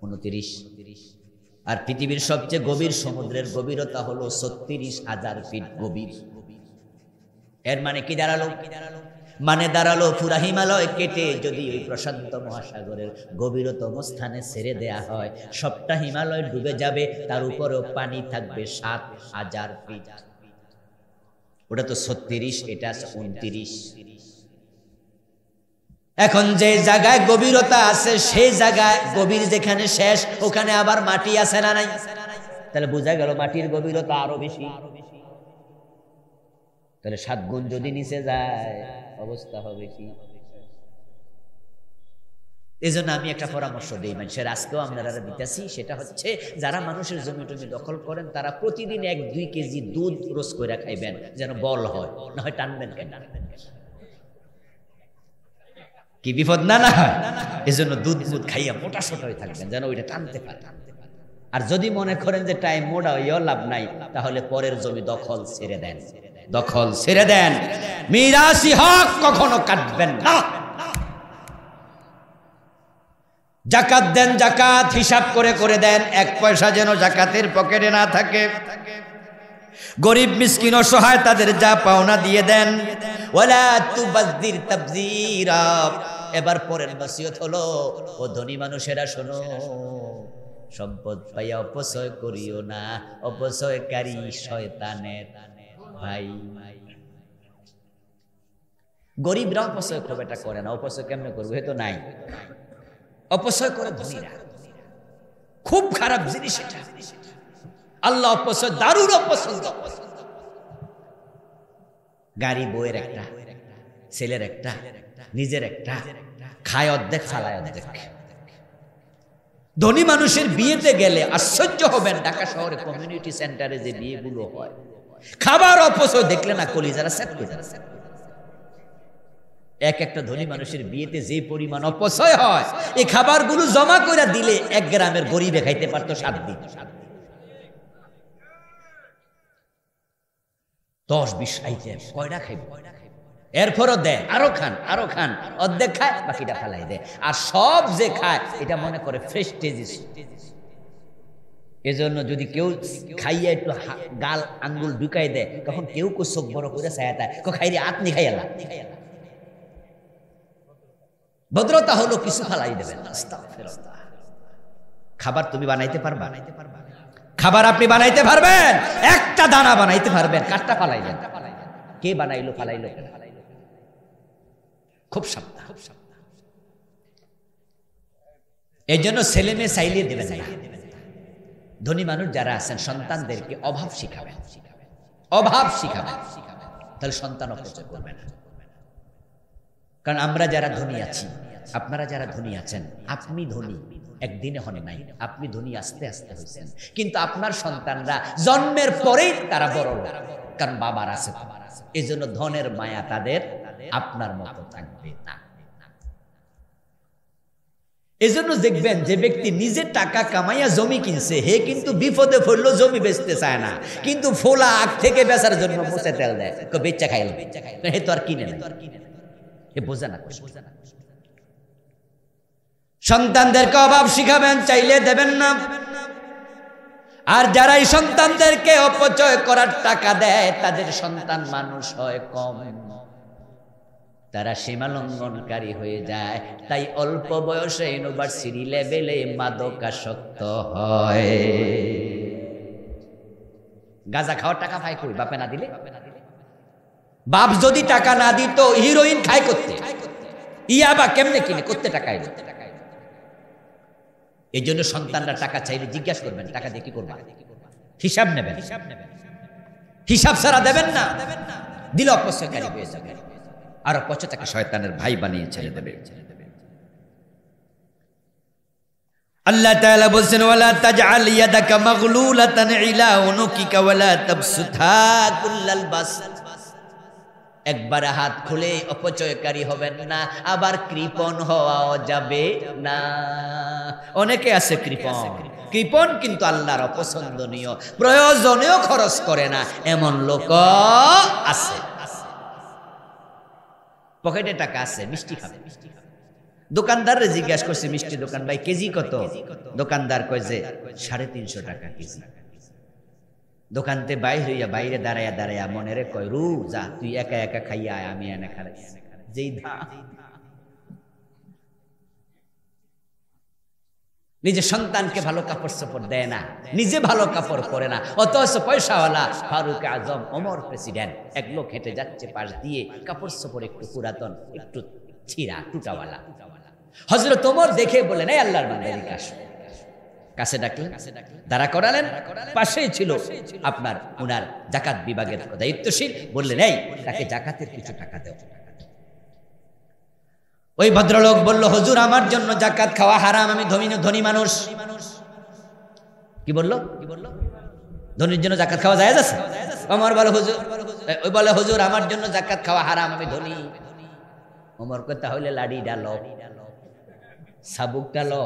29। আর পৃথিবীর সবচেয়ে গভীর সমুদ্রের গভীরতা হলো 36,000 ফিট গভীর। এর মানে কি দাঁড়ালো? মানে দাঁড়ালো পুরা হিমালয় কেটে যদি ওই প্রশান্ত মহাসাগরের গভীরতম স্থানে ছেড়ে দেয়া হয়, সবটা হিমালয় ডুবে যাবে, তার উপরেও পানি থাকবে 7,000 ফিট। ওটা তো 36, এটা 29। এখন যে জায়গায় গভীরতা আছে, সেই জায়গায় গভীর যেখানে শেষ, ওখানে আবার মাটি আছে না নাই? তাহলে বোঝা গেল মাটির গভীরতা আরো বেশি। তাহলে 7 গুণ যদি নিচে যায়, অবস্থা হবে কি? এই জন্য আমি একটা পরামর্শ দিই মানুষের, আজকেও আপনারা দিতেছি, সেটা হচ্ছে যারা মানুষের জমি টমি দখল করেন, তারা প্রতিদিন 1-2 কেজি দুধ রোজ করে খাইবেন, যেন বল হয়, না হয় টানবেন কেন? কি বিপদ না হয়? এই জন্য দুধ খাইয়া মোটা সোটা হয়ে থাকবেন, যেন ওইটা টানতে পারে। আর যদি মনে করেন যে টাইম মোটা হইয়াও লাভ নাই, তাহলে পরের জমি দখল ছেড়ে দেন। মিরাসি হক কখনো কাটবেন না। জাকাত দেন, জাকাত হিসাব করে করে দেন, এক পয়সা যেন জাকাতের পকেটে না থাকে। গরিব মিসকিন অসহায় তাদের যা পাওনা দিয়ে দেন। ওয়ালা তুবাযযির তাবযীরা। এবার পরের নসিহত হলো, ও ধনী মানুষেরা শোনো, সম্পদ পাইয়া অপচয় করিও না, অপচয়কারী শয়তানের ভাই। গরিবরা অপচয় খুব একটা করে না, অপচয় কেমনে করবো হয়তো নাই, অপচয় করে ধনীরা। খুব খারাপ জিনিস এটা। আল্লাহ অপচয় দারুণ অপছন্দ। গাড়ি বউয়ের একটা, ছেলের একটা, নিজের একটা, খায় অর্ধেক ফালায় অর্ধেক। ধনী মানুষের বিয়েতে গেলে আশ্চর্য হবেন, ঢাকা শহরে কমিউনিটি সেন্টারে যে বিয়েগুলো হয়, খাবার অপচয় দেখলে না কলিজারা সেট করে যায়। এক একটা ধনী মানুষের বিয়েতে যে পরিমাণ অপচয় হয়, এই খাবারগুলো জমা করে দিলে এক গ্রামের গরিবে খাইতে পারতো 7 দিন। 10-20 আইটেম কয়টা খাইব? এরপরও দেয়, আরো খান, আরো খান, অর্ধেক খায়, বাকিটা ফালাই দেয়। আর সব যে খায় এটা মনে করে ফ্রেশ টেজিস। এজন্য যদি কেউ খাইয়া একটু গাল আঙ্গুল ঢুকাই দেয়, তখন কেউ চোখ বড় করে চায়, খাইরে আপনি খাইয়ালা। ভদ্রতা হলো কিছু ফালাই দেবেন। খাবার তুমি বানাইতে পারবা? খাবার আপনি বানাইতে পারবেন? একটা দানা বানাইতে পারবেন, কাঠটা ফালাইলেন, কে বানাইলো ফালাইলো? খুব সাবধান। এই জন্য ছেলে মেয়ে চাইলে দেবেন না। ধনী মানুষ যারা আছেন সন্তানদেরকে অভাব শিখাবেন, অভাব শিখাবেন, তাহলে সন্তান অপচয় করবে না। কারণ আমরা যারা ধনী আছি, আপনারা যারা ধনী আছেন, আপনি ধনী একদিনে হন নাই, আপনি ধনী আস্তে আস্তে হয়েছেন। কিন্তু আপনার সন্তানরা জন্মের পরেই তারা বড় লোক, কারণ বাবার আছে। এই জন্য ধনের মায়া তাদের আপনার মতো থাকবে না। এজন্য দেখবেন যে ব্যক্তি নিজে টাকা কামাইয়া জমি কিনছে, হে কিন্তু বিপদে পড়লো জমি বেচতে চায় না, কিন্তু ফোলা আগ থেকে বেচার জন্য মুছে তেল দেয়, বেচা খাইলো, হে তো আর কিনে না, এ বোঝা না। সন্তানদেরকে অভাব শিখাবেন, চাইলে দেবেন না। আর যারা এই সন্তানদেরকে অপচয় করার টাকা দেয়, তাদের সন্তান মানুষ হয় কম, তারা সীমালঙ্ঘনকারী হয়ে যায়। তাই অল্প বয়সে ইউনিভার্সিটি লেভেলে মাদকাসক্ত হয়। গাঁজা খাওয়ার টাকা পায় কই? বাপে না দিলে। বাপ যদি টাকা না দিত, হিরোইন খায় করতে, ইয়াবা কেমনে কিনে করতে টাকা এলো। এই জন্য সন্তানরা টাকা চাইলে জিজ্ঞাসা করবেন, টাকা দিয়ে কি করবা, হিসাব নেবেন। হিসাব ছাড়া দেবেন না, দিলে অপচয়কারী হয়ে যাবে, আর অপচয় তাকে শয়তানের ভাই বানিয়ে ছেড়ে দেবে। আল্লাহ তাআলা বলেন, ওয়ালা তাজআল ইয়াদাকা মাগলুলাতান ইলা উনুকিকা ওয়ালা তাবসুতহা কুল্লাল বাসত। একবার হাত খুলে অপচয়কারী হবেন না, আবার কৃপণ হওয়াও যাবে না। অনেকে আছে কৃপণ, কৃপণ কিন্তু আল্লাহর অপছন্দনীয়, প্রয়োজনেও খরচ করে না, এমন লোক আছে। পকেটে টাকা আছে, মিষ্টি খাবে। দোকানদাররে জিজ্ঞাসা করছে, মিষ্টি দোকান ভাই কেজি কত? দোকানদার কয় যে 350 টাকা কেজি। দোকানতে বাইরে দাঁড়াইয়া দাঁড়াইয়া মনে রে কয়, রু যা তুই একা একা খাইয়া আয়, আমি এনে খাই। যেই নিজে সন্তানকে ভালো কাপড় চোপড় দেয় না, নিজে ভালো কাপড় পরে না, অথচ পয়সাওয়ালা ফারুক আজম, ওমর প্রেসিডেন্ট, এক লোক হেঁটে যাচ্ছে পাশ দিয়ে, কাপড় চোপড় একটু পুরাতন, একটু ছিঁড়া টুটাওয়ালা। হযরত ওমর দেখে বলেন, এই আল্লাহর বান্দা এদিকে আসো। কাছে ডাকলেন, দাঁড়া করালেন, পাশেই ছিল আপনার উনার জাকাত বিভাগের দায়িত্বশীল, বললেন, এই তাকে জাকাতের কিছু টাকা দাও। ওই ভদ্রলোক বলল, হুজুর আমার জন্য জাকাত খাওয়া হারাম, আমি ধনী মানুষ। কি বললো? ধনীর জন্য জাকাত খাওয়া জায়েজ আছে? ওমর বলে, হুজুর, ওই বলে, হুজুর আমার জন্য জাকাত খাওয়া হারাম, আমি ধনী। ওমর কয়, তাহলে লাড়ি ডালো, সাবুক ডালো,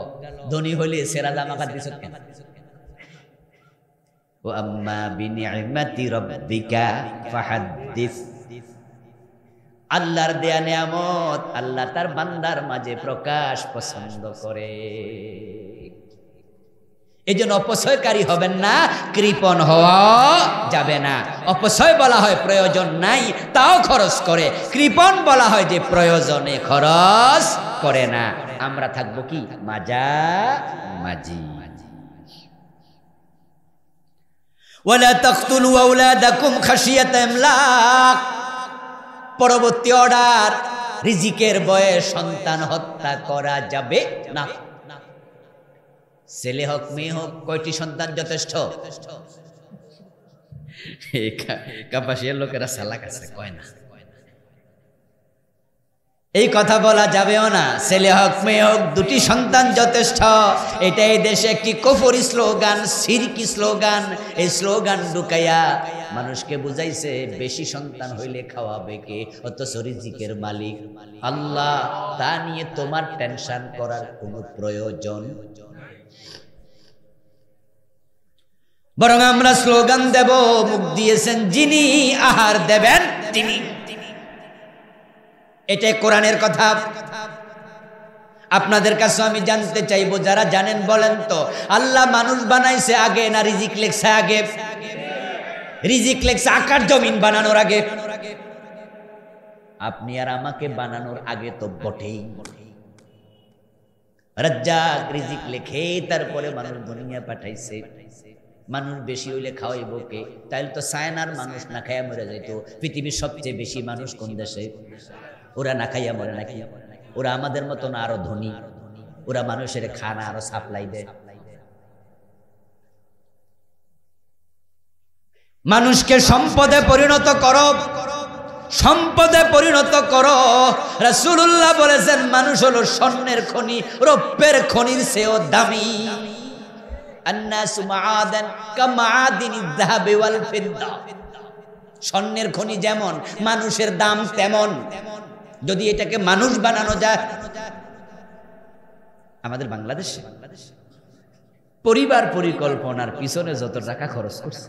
ধনী হইলে সেরা জামা কাপড় দিছ কেন? ও আম্মা বিনিআমাতি রাব্বিকা ফাহাদ্দিস। আল্লাহর দেয়া নিয়ামত আল্লাহ তার বান্দার মাঝে প্রকাশ পছন্দ করে। এই জন্য অপচয়কারী হবেন না, কৃপণ হওয়া যাবে না। অপচয় বলা হয় প্রয়োজন নাই তাও খরচ করে, কৃপণ বলা হয় যে প্রয়োজনে খরচ করে না। আমরা থাকবো কি মাঝামাঝি। ওয়ালা তাকতুলু আওলাদাকুম খাশিয়াতা ইমলাক। পরবর্তী অর্ডার, রিজিকের ভয়ে সন্তান হত্যা করা যাবে না। ছেলে হোক মেয়ে হোক, কয়টি সন্তান যথেষ্ট? কাপাসিয়ার লোকেরা সালাক আছে, কয় না। এই কথা বলা যাবেও না। ছেলে হোক মেয়ে হোক, দুটি সন্তান যথেষ্ট। এটা এই দেশে একটি কুফরি স্লোগান, শিরকি স্লোগান। এই স্লোগান ঢুকাইয়া মানুষকে বুঝাইছে বেশি সন্তান হইলে খাওয়াবে কে, অথচ রিজিকের মালিক আল্লাহ। তা নিয়ে তোমার টেনশন করার কোনো প্রয়োজন, বরং আমরা স্লোগান দেব, মুখ দিয়েছেন যিনি, আহার দেবেন তিনি। এটাই কোরআনের কথা। আপনাদের কাছে আমি জানতে চাইবো, যারা জানেন বলেন তো, আল্লাহ মানুষ বানাইছে আগে না রিজিক লেখছে আগে? রিজিক লেখছে আকাশ জমিন বানানোর আগে। আপনি আর আমাকে বানানোর আগে তো বটেই। রাজ্জাক রিজিক লেখে তারপরে মানুষ দুনিয়া পাঠাইছে। মানুষ বেশি হইলে খাওয়াইব কে? তাইলে তো চায়নার মানুষ না খাইয়া মরে যাইতো। পৃথিবীর সবচেয়ে বেশি মানুষ কোন দেশে? ওরা না খাইয়া মরে নাকি? ওরা আমাদের মতো না আরো ধনী? ওরা মানুষের খানা আরো সাপ্লাই দেয়। মানুষকে সম্পদে পরিণত করো, সম্পদে পরিণত করো। রাসূলুল্লাহ বলেছেন মানুষ হলো স্বর্ণের খনি, রৌপ্যের খনির চেয়েও দামি। আন্নাসু মাআদান কামাআদিনিয যাহাবি ওয়াল ফিদ্দা। স্বর্ণের খনি যেমন, মানুষের দাম তেমন। যদি এটাকে মানুষ বানানো যায়, আমাদের বাংলাদেশে পরিবার পরিকল্পনার পিছনে যত টাকা খরচ করছে,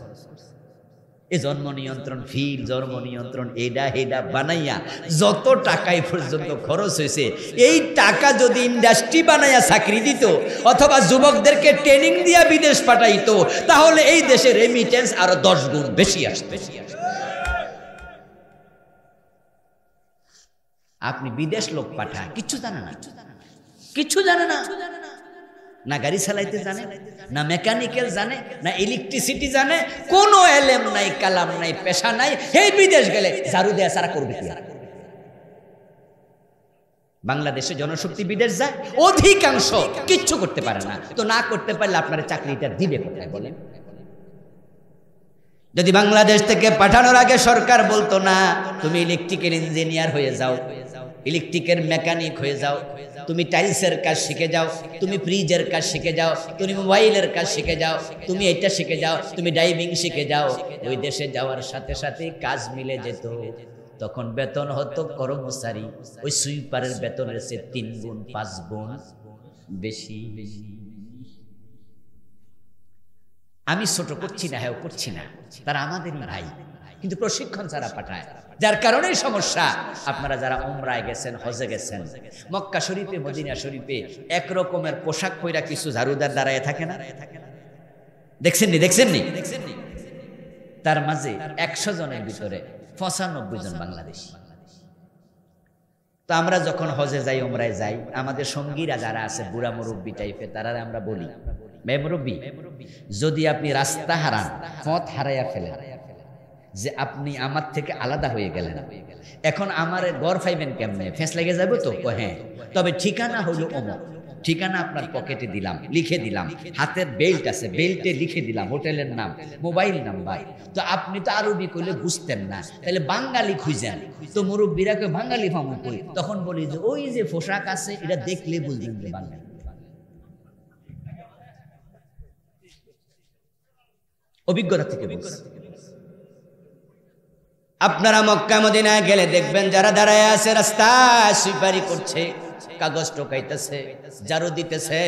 এই জন্ম নিয়ন্ত্রণ ফিল, জন্ম নিয়ন্ত্রণ এডা হেডা বানাইয়া যত টাকাই পর্যন্ত খরচ হয়েছে, এই টাকা যদি ইন্ডাস্ট্রি বানাইয়া চাকরি দিত অথবা যুবকদেরকে ট্রেনিং দিয়া বিদেশ পাঠাইতো, তাহলে এই দেশের রেমিটেন্স আরো 10 গুণ বেশি আসবে। আপনি বিদেশ লোক পাঠায়, কিচ্ছু জানে না, কিচ্ছু জানে না। না গাড়ি চালাইতে জানে, না মেকানিক্যাল জানে, না ইলেকট্রিসিটি জানে, কোনো এলেম নাই, কালাম নাই, পেশা নাই। এই বিদেশ গেলে ঝাড়ু দেয়া সারা করবে কি? বাংলাদেশে জনশক্তি বিদেশ যায়, অধিকাংশ কিচ্ছু করতে পারে না। তো না করতে পারলে আপনার চাকরিটা দিবে কোথায় বলেন? যদি বাংলাদেশ থেকে পাঠানোর আগে সরকার বলতো না তুমি ইলেকট্রিক্যাল ইঞ্জিনিয়ার হয়ে যাও, ইলেকট্রিকের মেকানিক হয়ে যাও, তুমি টাইলসের কাজ শিখে যাও, তুমি ফ্রিজের কাজ শিখে যাও, তুমি মোবাইলের কাজ শিখে যাও, তুমি এটা শিখে যাও, তুমি ড্রাইভিং শিখে যাও, ওই দেশে যাওয়ার সাথে সাথে কাজ মিলে যেত। তখন বেতন হতো কর্মচারী ওই সুইপারের বেতনের চেয়ে 3 গুণ 5 গুণ বেশি। আমি ছোট করছি না, হ্যাঁ করছি না, তারা আমাদেরই ভাই, কিন্তু প্রশিক্ষণ ছাড়া পাঠায়, যার কারণেই সমস্যা। আপনারা যারা উমরায় গেছেন, হজে গেছেন, মক্কা শরীফে মদিনা শরীফে এক রকমের পোশাক পরা কিছু ঝাড়ুদার দাঁড়ায় থাকে না? দেখছেননি? দেখছেননি? তার মাঝে 100 জনের ভিতরে 95 জন বাংলাদেশী। তো আমরা যখন হজে যাই, উমরায় যাই, আমাদের সঙ্গীরা যারা আছে বুড়া মুরব্বী টাইপের, তারা আমরা বলি, মুরব্বী যদি আপনি রাস্তা হারান, পথ হারাইয়া ফেলেন, যে আপনি আমার থেকে আলাদা হয়ে গেলেন, এখন আমার ঘর পাইবেন কেমনে? ফেস লেগে যাবে তো? হ্যাঁ, তবে ঠিকানা হলো অমুক, ঠিকানা আপনার পকেটে দিলাম, লিখে দিলাম, হাতের বেল্ট আছে, বেল্টে লিখে দিলাম হোটেলের নাম, মোবাইল নাম্বার। তো আপনি তো আরবি কইলে বুঝতেন না, তাহলে বাঙালি খুঁজেন। তো মুরব্বীরা কে বাঙালি ফামু কই, তখন বলি যে ওই যে পোশাক আছে, এটা দেখলে বুঝবেন যে বাঙালি। অভিজ্ঞতা থেকে বলছি। আপনারা মক্কা মদিনায় গেলে দেখবেন যারা দাঁড়ায় আছে রাস্তায় সুইপারি করছে, কাগজ টোকাইতেছে, ঝাড়ু দিতেছে,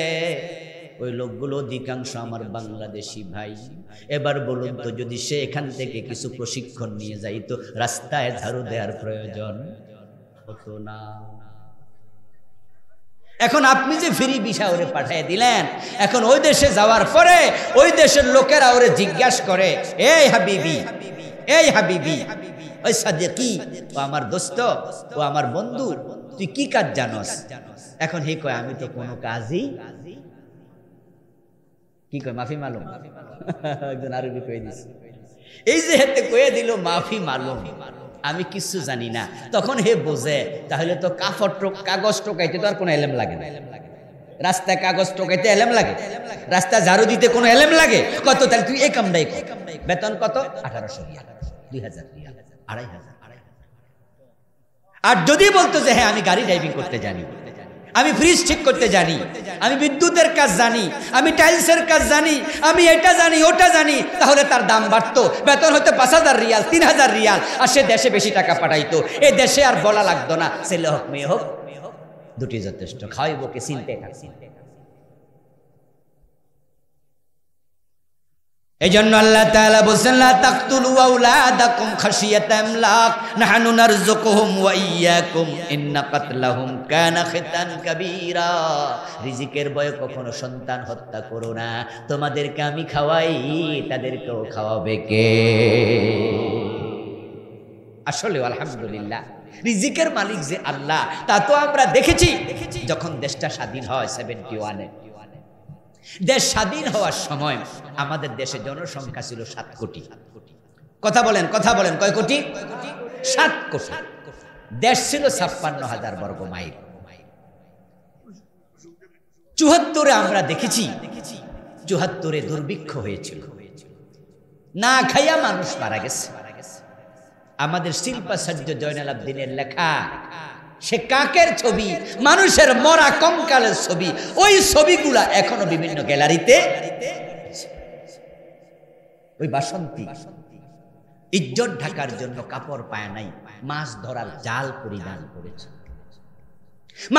ওই লোকগুলো অধিকাংশ আমার বাংলাদেশি ভাই। এবার বলুন তো, যদি সে এখান থেকে কিছু প্রশিক্ষণ নিয়ে যাইতো, রাস্তায় ঝাড়ু দেওয়ার প্রয়োজন হতো না। এখন আপনি যে ফ্রি ভিসা ওরে পাঠিয়ে দিলেন, এখন ওই দেশে যাওয়ার পরে ওই দেশের লোকেরা ওরে জিজ্ঞাসা করে, এই হাবিবি, এই হাবিবি, ওই সাদেকি, ও আমার দোস্ত, ও আমার বন্ধু, তুই কি কাজ জানোস? এখন হে কয়, আমি তো কোনো কাজই, কি কয়, মাফি মালুম। একজন আরবি কয়ে দিছে, এই যে হেতে কয়ে দিল মাফি মালুম, আমি কিছু জানি না। তখন হে বোঝে, তাহলে তো কাগজ টোকাইতে তো আর কোনো এলেম লাগে না। রাস্তায় কাগজ টোকাইতে এলেম লাগে? রাস্তা ঝাড়ু দিতে কোনো এলেম লাগে? কত, তাহলে তুই এই কামটাই কর। বেতন কত? 1800 রিয়াল, 2000 রিয়াল, 2500। আর যদি বলতো যে হ্যাঁ আমি গাড়ি ড্রাইভিং করতে জানি, আমি ফ্রিজ ঠিক করতে জানি, আমি বিদ্যুতের কাজ জানি, আমি টাইলসের কাজ জানি, আমি এটা জানি ওটা জানি, তাহলে তার দাম বাড়তো, বেতন হতো 5000 রিয়াল, 3000 রিয়াল, আর সে দেশে বেশি টাকা পাঠাইতো। এই দেশে আর বলা লাগতো না ছেলে হোক মেয়ে হোক দুটি যথেষ্ট, খাওয়াইব কে চিনতে থাকছি। এই জন্য আল্লাহ তাআলা বলেন, লা তাকতুলু আওলাদাকুম খাশিয়াতা ইমলাক নাহনু নারযুকুহুম ওয়া ইয়্যাকুম ইন্না কাতলাহুম কানা খিতান কাবীরা। রিজিকের ভয়ে কখনো সন্তান হত্যা করো না, তোমাদেরকে আমি খাওয়াই, তাদেরকেও খাওয়াবে কে? আসলে আলহামদুলিল্লাহ রিজিকের মালিক যে আল্লাহ, তা তো আমরা দেখেছি। যখন দেশটা স্বাধীন হয় 71-এ, দেশ স্বাধীন হওয়ার সময় আমাদের দেশে জনসংখ্যা ছিল 7 কোটি। কথা বলেন, কথা বলেন, কয় কোটি? 7 কোটি। দেশ ছিল 56,000 বর্গ মাইল। 74-এ আমরা দেখেছি, 74-এ দুর্ভিক্ষ হয়েছিল, না খাইয়া মানুষ মারা গেছে। আমাদের শিল্পাচার্য জয়নাল আবদিনের লেখা, সে কাকের ছবি, মানুষের মরা কঙ্কালের ছবি, ওই ছবিগুলা এখনো বিভিন্ন গ্যালারিতে। ওই বাসন্তী ইজ্জত ঢাকার জন্য কাপড় পায় নাই, মাছ ধরার জাল পরিধান করেছে।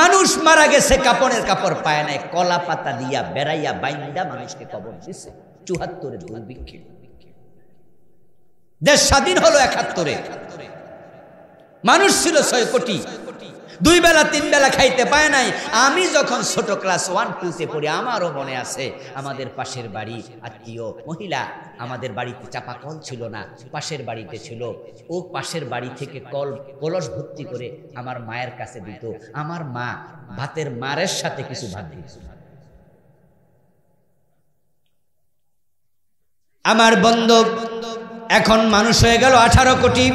মানুষ মারা গেছে, কাপড়ের কাপড় পায় নাই, কলা পাতা দিয়া বেড়াইয়া বাইন্দা মানুষকে কবর দিছে। 74-এ দুর্ভিক্ষে। দেশ স্বাধীন হলো 71-এ, মানুষ ছিল 6 কোটি, 2 বেলা 3 বেলা খাইতে পায় নাই। আমি যখন ছোট ক্লাস 1-2-তে পড়ি, আমারও মনে আছে, আমাদের পাশের বাড়ি আত্মীয় মহিলা, আমাদের বাড়িতে চাপা কল ছিল না, পাশের বাড়িতে ছিল, ও পাশের বাড়ি থেকে কলস ভর্তি করে আমার মায়ের কাছে দিত। আমার মা ভাতের মারের সাথে কিছু ভাত দিত। আমার বন্ধু, এখন মানুষ হয়ে গেল 18 কোটি,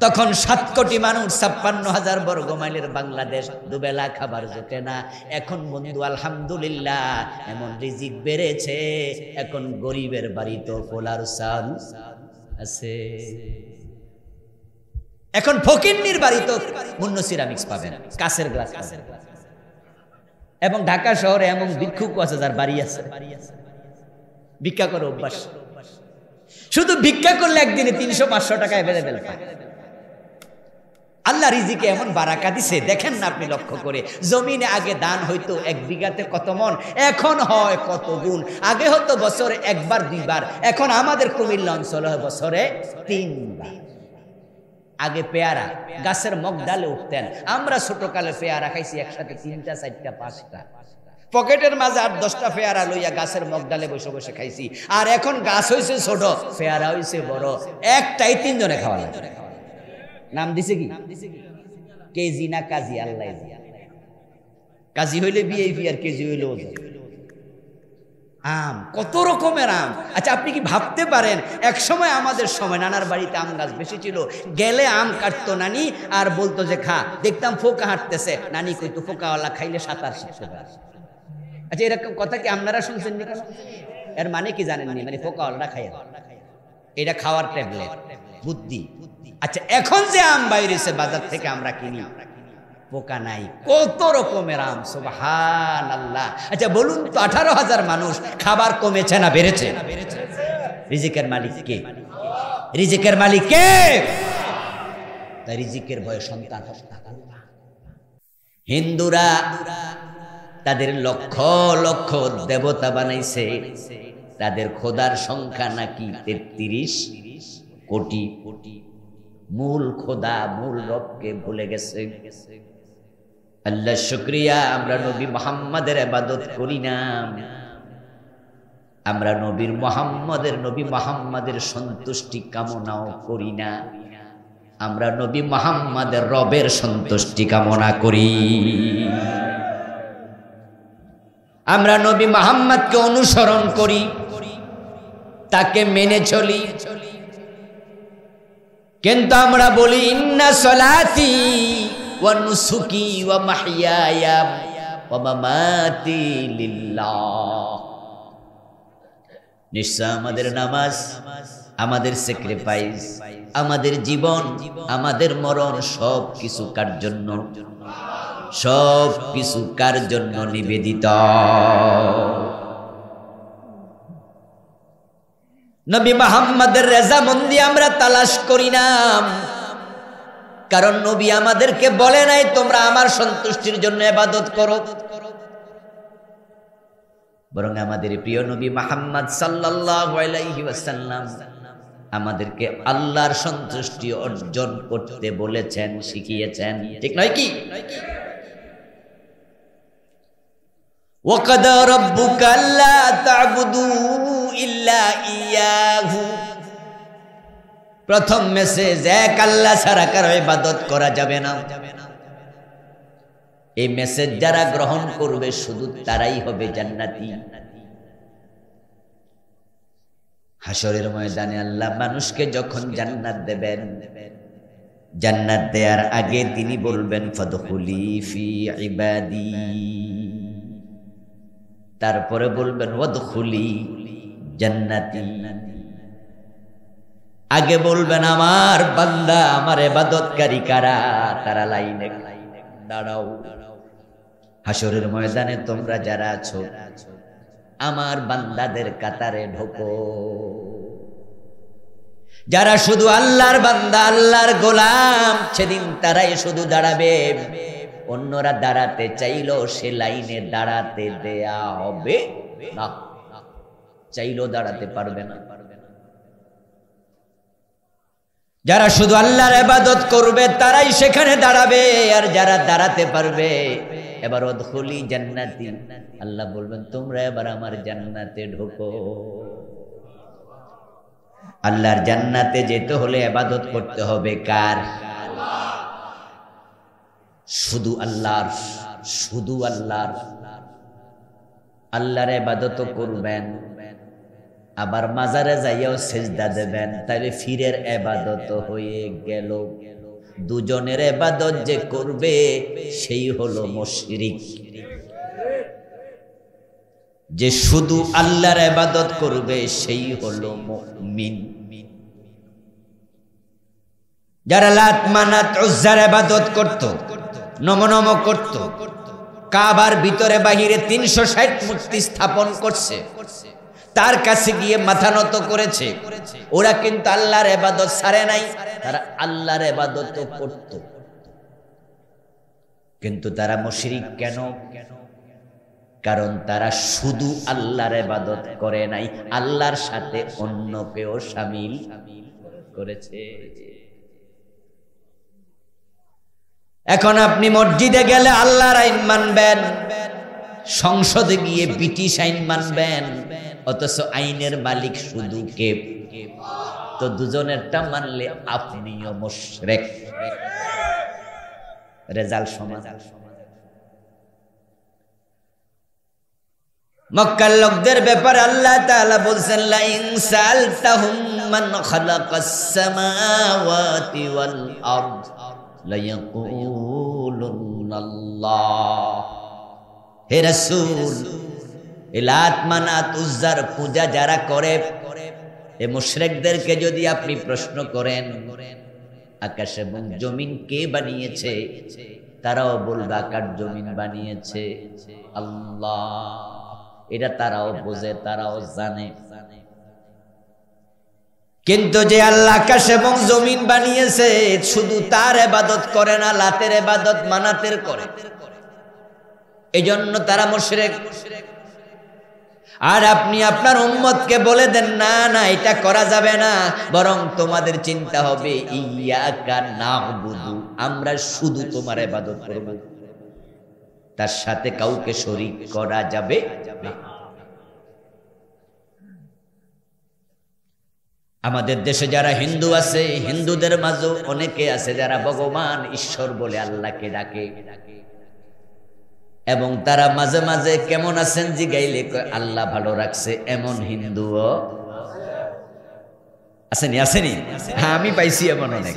তখন 7 কোটি মানুষ, 56,000 বর্গ মাইলের বাংলাদেশ, দুবেলা খাবার জোটে না। এখন বন্ধু আলহামদুলিল্লাহ এমন রিজিক বেড়েছে, এখন গরিবের বাড়িতে পোলার চাল আছে। এখন ফকিন্নির বাড়িতে মুন্ন সিরামিক্স পাবেন, কাঁচের গ্লাস পাবেন। এবং ঢাকা শহরে এমন ভিক্ষুক আছে যার বাড়ি আছে, ভিক্ষা করে অভ্যাস। শুধু ভিক্ষা করলে একদিনে 300-500 টাকায় বেড়ে বেড়ে পায়। আল্লাহ রিজিকে এমন বারাকা দিছে, দেখেন না আপনি লক্ষ্য করে। জমিনে আগে দান হইতো 1 বিঘাতে কত মন, এখন হয় কত গুণ। আগে হতো বছরে 1-2 বার, এখন আমাদের কুমিল্লা অঞ্চলে হয় বছরে 3 বার। আগে পেয়ারা গাছের মগডালে উঠতেন, আমরা ছোটকালে পেয়ারা খাইছি একসাথে 3টা 4টা 5টা, পকেটের মাঝে 8-10টা পেয়ারা লইয়া গাছের মগডালে বসে বসে খাইছি। আর এখন গাছ হইছে ছোট, পেয়ারা হইছে বড়, একটাই 3 জনে খাওয়া লাগে। নাম দিছে কি? কেজি না কাজী? আল্লাহ, কাজী হইলে বিএপি আর কেজি হইলে ওজন। আম, কত রকমের আম। আচ্ছা, আপনি কি ভাবতে পারেন, এক সময় আমাদের সময় নানার বাড়িতে আম গাছ বেশি ছিল, গেলে আম কাটতো নানি আর বলতো যে খা। দেখতাম ফোকা হাঁটতেছে, নানি কইতো ফোকাওয়ালা খাইলে 7 শিখতে পারে। আচ্ছা, এরকম কথা কি আপনারা শুনছেন নি? কেন? এর মানে কি জানেননি? মানে ফোকাওয়ালাটা খাইয়া, এটা খাওয়ার ট্যাবলেট, বুদ্ধি। আচ্ছা, এখন যে আম বাইরেছে বাজার থেকে আমরা কিনি, পোকা নাই, কত রকমের আম, সুবহানাল্লাহ। আচ্ছা বলুন তো, 18,000 মানুষ, খাবার কমেছে না বেড়েছে? রিজিকের মালিক কে? রিজিকের মালিক কে? তাই রিজিকের ভয়ে সন্তান হত্যা করে। হিন্দুরা তাদের লক্ষ লক্ষ দেবতা বানাইছে, তাদের খোদার সংখ্যা নাকি 33 কোটি। মূল খোদা মূল রবকে ভুলে গেছে। আল্লাহ শুকরিয়া, আমরা নবী মুহাম্মাদের ইবাদত করি না, আমরা নবী মুহাম্মাদের সন্তুষ্টি কামনাও করি না, আমরা নবী মুহাম্মাদের রবের সন্তুষ্টি কামনা করি। আমরা নবী মুহাম্মদকে অনুসরণ করি, তাকে মেনে চলি। কিন্তু আমরা বলি ইন্না সলাতি ওয়া নুসুকি ওয়া মাহইয়ায়া ওয়া মামাতি লিল্লাহ। নিশ্চয় আমাদের নামাজ, আমাদের স্যাক্রিফাইস, আমাদের জীবন, আমাদের মরণ সব কিছু কার জন্য? সব কিছু কার জন্য নিবেদিত? নবী মুহাম্মাদের রেজামন্দি আমরা তালাশ করি না, কারণ নবী আমাদেরকে বলে নাই তোমরা আমার সন্তুষ্টির জন্য ইবাদত করো, বরং আমাদের প্রিয় নবী মুহাম্মদ সাল্লাল্লাহু আলাইহি ওয়াসাল্লাম আমাদেরকে আল্লাহর সন্তুষ্টি অর্জন করতে বলেছেন, শিখিয়েছেন। ঠিক নয় কি? ওয়াকাদা রাব্বুকা আল্লা তা'বুদু ইল্লা ইয়াহু। প্রথম মেসেজ, এক আল্লাহ ছাড়া কারো ইবাদত করা যাবে না। এই মেসেজ যারা গ্রহণ করবে শুধু তারাই হবে জান্নাতি। হাসরের ময়দানে আল্লাহ মানুষকে যখন জান্নাত দেবেন, জান্নাত দেওয়ার আগে তিনি বলবেন ফাদখুলি ফি ইবাদি, তারপরে বলবেন ওয়াদখুলি জান্নাতি। আগে বলবেন আমার বান্দা, আমার ইবাদতকারী কারা, তারা লাইনে দাঁড়াও। হাসরের ময়দানে তোমরা যারা আছো আমার বান্দাদের কাতারে ঢোকো। যারা শুধু আল্লাহর বান্দা, আল্লাহর গোলাম, সেদিন তারাই শুধু দাঁড়াবে। অন্যরা দাঁড়াতে চাইলো সে লাইনে দাঁড়াতে দেয়া হবে না, চাইলেও দাঁড়াতে পারবে না। যারা শুধু আল্লাহর ইবাদত করবে তারাই সেখানে দাঁড়াবে, আর যারা দাঁড়াতে পারবে এবার ওদখুলি জান্নাতি, আল্লাহ বলবেন তোমরা এবার আমার জান্নাতে ঢোকো। আল্লাহর জান্নাতে যেতে হলে ইবাদত করতে হবে কার? শুধু আল্লাহর, শুধু আল্লাহর। আল্লাহর ইবাদত করবেন, আবার মাজারে যাইয়াও সেজদা দেবেন, তাহলে ফিরের ইবাদত হয়ে গেল। দুজনের ইবাদত যে করবে সেই হলো মুশরিক। যে শুধু আল্লাহর ইবাদত করবে সেই হলো মুমিন। যারা লাত মানাত উজ্জার ইবাদত করত, নম করত, কাবার ভিতরে বাহিরে ৩৬০ মূর্তি স্থাপন করছে, তার কাছে গিয়ে মাথা নত করেছে, ওরা কিন্তু আল্লাহর ইবাদত ছাড়ে নাই, তারা আল্লাহর ইবাদত করত। কিন্তু তারা মুশরিক কেন? কারণ তারা শুধু আল্লাহর ইবাদত করে নাই, আল্লাহর সাথে অন্যকেও শামিল করেছে। এখন আপনি মসজিদে গেলে আল্লাহর আইন মানবেন, সংসদে গিয়ে ব্রিটিশ আইন মানবেন, অথচ আইনের মালিক শুধু কে? তো দুজনেরটা মানলে আপনিও মুশরিক। রেজাল্ট সমান। মক্কার লোকদের ব্যাপারে আল্লাহ তাআলা বলছেন লা ইন সালতাহুম মান খালাকাস সামাওয়াতি ওয়াল আরদ লা ইয়াকুলুনাল্লাহ। হে রাসূল, লাত মানাত উজ্জার পূজা যারা করে এই মুশরিকদেরকে যদি আপনি প্রশ্ন করেন আকাশ এবং জমিন কে বানিয়েছে, তারাও বলবে আকাশ জমিন বানিয়েছে আল্লাহ। এটা তারাও বোঝে, তারাও জানে। কিন্তু যে আল্লাহ আকাশ এবং জমিন বানিয়েছে শুধু তার ইবাদত করে না, লাতের ইবাদত মানাতের করে, এজন্য তারা মুশরিক। আর আপনি আপনার উম্মতকে বলে দেন না না এটা করা যাবে না, বরং তোমাদের চিন্তা হবে ইয়াকা না'বুদু, আমরা শুধু তোমার ইবাদত করব, তার সাথে কাউকে শরীক করা যাবে না। আমাদের দেশে যারা হিন্দু আছে, হিন্দুদের মাঝে অনেকে আছে যারা ভগবান ঈশ্বর বলে আল্লাহকে ডাকে, এবং তারা মাঝে মাঝে কেমন আছেন জিগাইলে আল্লাহ ভালো রাখছে, এমন হিন্দুও আসেনি আসেনি? হ্যাঁ, আমি পাইছি এমন অনেক।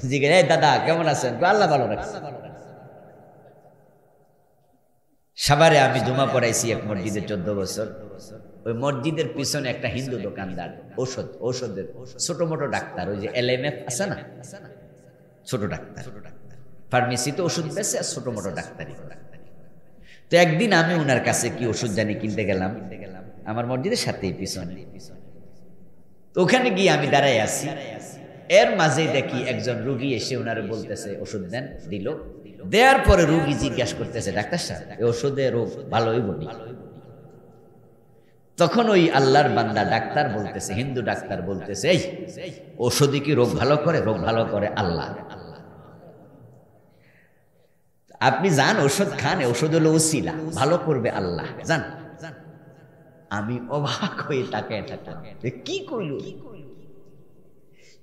জিগাইলে দাদা কেমন আছেন, আল্লাহ ভালো রাখছে। সাভারে আমি জুমা পড়াইছি এক মসজিদে 14 বছর। ওই মসজিদের পিছনে একটা হিন্দু দোকানদার, ঔষধের ছোট মোটো ডাক্তার, ওই যে LMF আছে না, ছোট ডাক্তার, ফার্মেসিতে ওষুধ বেচে আর ছোট মোটো ডাক্তারি। তো একদিন আমি ওনার কাছে কি ওষুধ জানি কিনতে গেলাম, আমার মসজিদের সাথেই পিছনে। তো ওখানে গিয়ে আমি দাঁড়াই আছি, এর মাঝে দেখি একজন রুগী এসে ওনারে বলতেছে ওষুধ দেন, দিল। দেওয়ার পরে রুগী জিজ্ঞাসা করতেছে ডাক্তার সাহেব এই ওষুধে রোগ ভালো হইব নি? তখন ওই আল্লাহর বান্দা ডাক্তার বলতেছে, হিন্দু ডাক্তার বলতেছে, এই ওষুধে কি রোগ ভালো করে? রোগ ভালো করে আল্লাহ। আপনি যান ওষুধ খান, ওষুধ হলো উসিলা, ভালো করবে আল্লাহ, জান। আমি অবাক হয়ে তাকায় থাকলাম, কি কইল?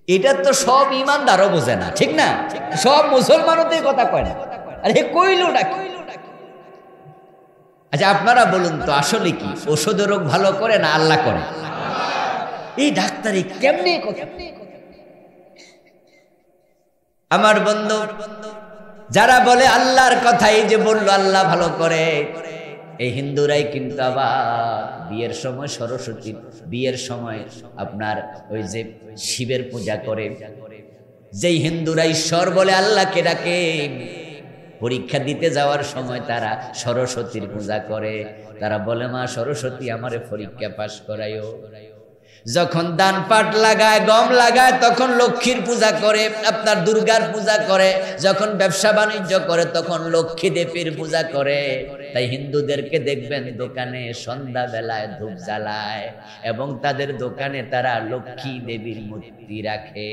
এটা তো সব ইমানদারও বোঝে না, ঠিক না? সব মুসলমানও তো এই কথা কয় না। আরে কইল ডাকি। আচ্ছা আপনারা বলুন তো আসলে কি ওষুধ রোগ ভালো করে না আল্লাহ করে? এই ডাক্তারি কেমনে কথা? আমার বন্ধু যারা বলে আল্লাহর কথাই যে বললো আল্লাহ ভালো করে, এই হিন্দুরাই কিন্তু আবার বিয়ের সময় সরস্বতী, বিয়ের সময় আপনার ওই যে শিবের পূজা করে, যেই হিন্দুরা ঈশ্বর বলে আল্লাহকে ডাকে, পরীক্ষা দিতে যাওয়ার সময় তারা সরস্বতীর পূজা করে। তারা বলে মা সরস্বতী আমারে পরীক্ষা পাস করাইও। যখন দান পাট লাগায়, গম লাগায়, তখন লক্ষ্মীর পূজা করে, আপনার দুর্গার পূজা করে। যখন ব্যবসা বাণিজ্য করে তখন লক্ষ্মী দেবীর পূজা করে। তাই হিন্দুদেরকে দেখবেন দোকানে সন্ধ্যা বেলায় ধূপ জ্বালায় এবং তাদের দোকানে তারা লক্ষ্মী দেবীর মূর্তি রাখে।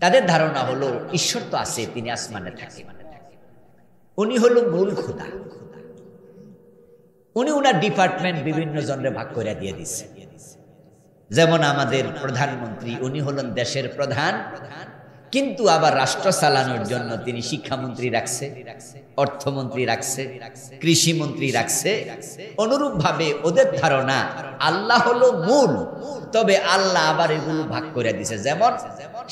তাদের ধারণা হলো ঈশ্বর তো আছে, তিনি আসমানে থাকে, উনি হলো মূল খোদা। উনি উনার ডিপার্টমেন্ট বিভিন্ন জনরে ভাগ করে দিয়ে দিচ্ছে। যেমন আমাদের প্রধানমন্ত্রী, উনি হলেন দেশের প্রধান, কিন্তু আবার রাষ্ট্র চালানোর জন্য তিনি শিক্ষামন্ত্রী রাখছে, অর্থমন্ত্রী রাখছে, কৃষি মন্ত্রী রাখছে। অনুরূপ ভাবে ওদের ধারণা আল্লাহ হলো মূল, তবে আল্লাহ আবার এগুলো ভাগ করে দিছে। যেমন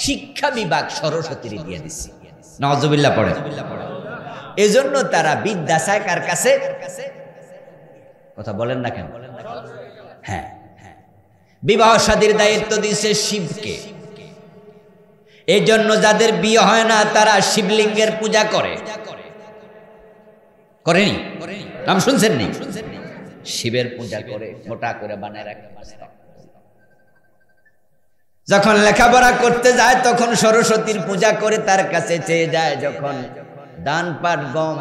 শিক্ষা বিভাগ সরস্বতী দিয়ে দিচ্ছে, নাউজুবিল্লাহ পড়ে। এজন্য তারা বিদ্যা চায় কার কাছে? কথা বলেন না কেন? হ্যাঁ, বিবাহ শাদীর দায়িত্ব দিয়েছে শিবকে। এই জন্য যাদের বিয়ে হয় না তারা শিবলিঙ্গের পূজা করে, করেনি? নাম শুনছেন নি? শিবের পূজা করে, মোটা করে বানায় রাখে। যখন লেখাপড়া করতে যায় তখন সরস্বতীর পূজা করে তার কাছে চেয়ে যায়। যখন দান পাট গম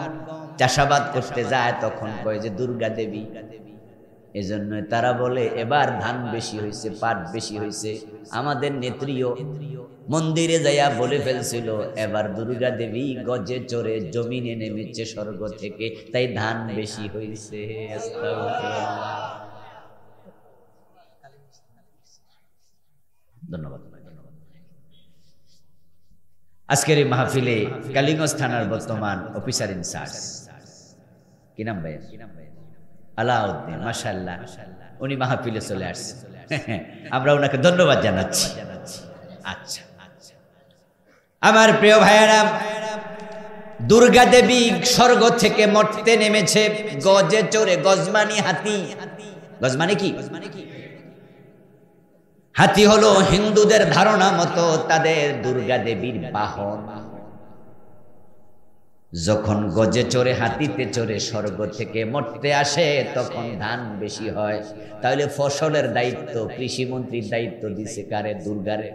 চাষাবাদ করতে যায় তখন কয় যে দুর্গা দেবী। এজন্য তারা বলে এবার ধান বেশি হয়েছে, পাট বেশি হয়েছে। আমাদের নেত্রীও মন্দিরে যাইয়া বলে ফেলছিল এবার দুর্গা দেবী গজে চড়ে জমিনে নেমেছে স্বর্গ থেকে, তাই ধান বেশি হয়েছে। ধন্যবাদ। আজকের এই মাহফিলে কালিগঞ্জ থানার বর্তমান অফিসার ইনচার্জ, কি নাম ভাই? আলাউদ্দিন, মাশাআল্লাহ, উনি মাহফিলে চলে আসছে। আমরা ওনাকে ধন্যবাদ জানাচ্ছি। আচ্ছা, আমার প্রিয় ভাইয়েরা, দুর্গা দেবী স্বর্গ থেকে মর্তে নেমেছে গজে চড়ে। গজমানি হাতি। গজমানি কি? হাতি হলো হিন্দুদের ধারণা মতো তাদের দুর্গা দেবীর বাহন। যখন গজে চড়ে, হাতিতে চড়ে স্বর্গ থেকে মর্তে আসে তখন ধান বেশি হয়। তাহলে ফসলের দায়িত্ব কৃষিমন্ত্রীর দায়িত্ব দিছে কারে? দুর্গারে।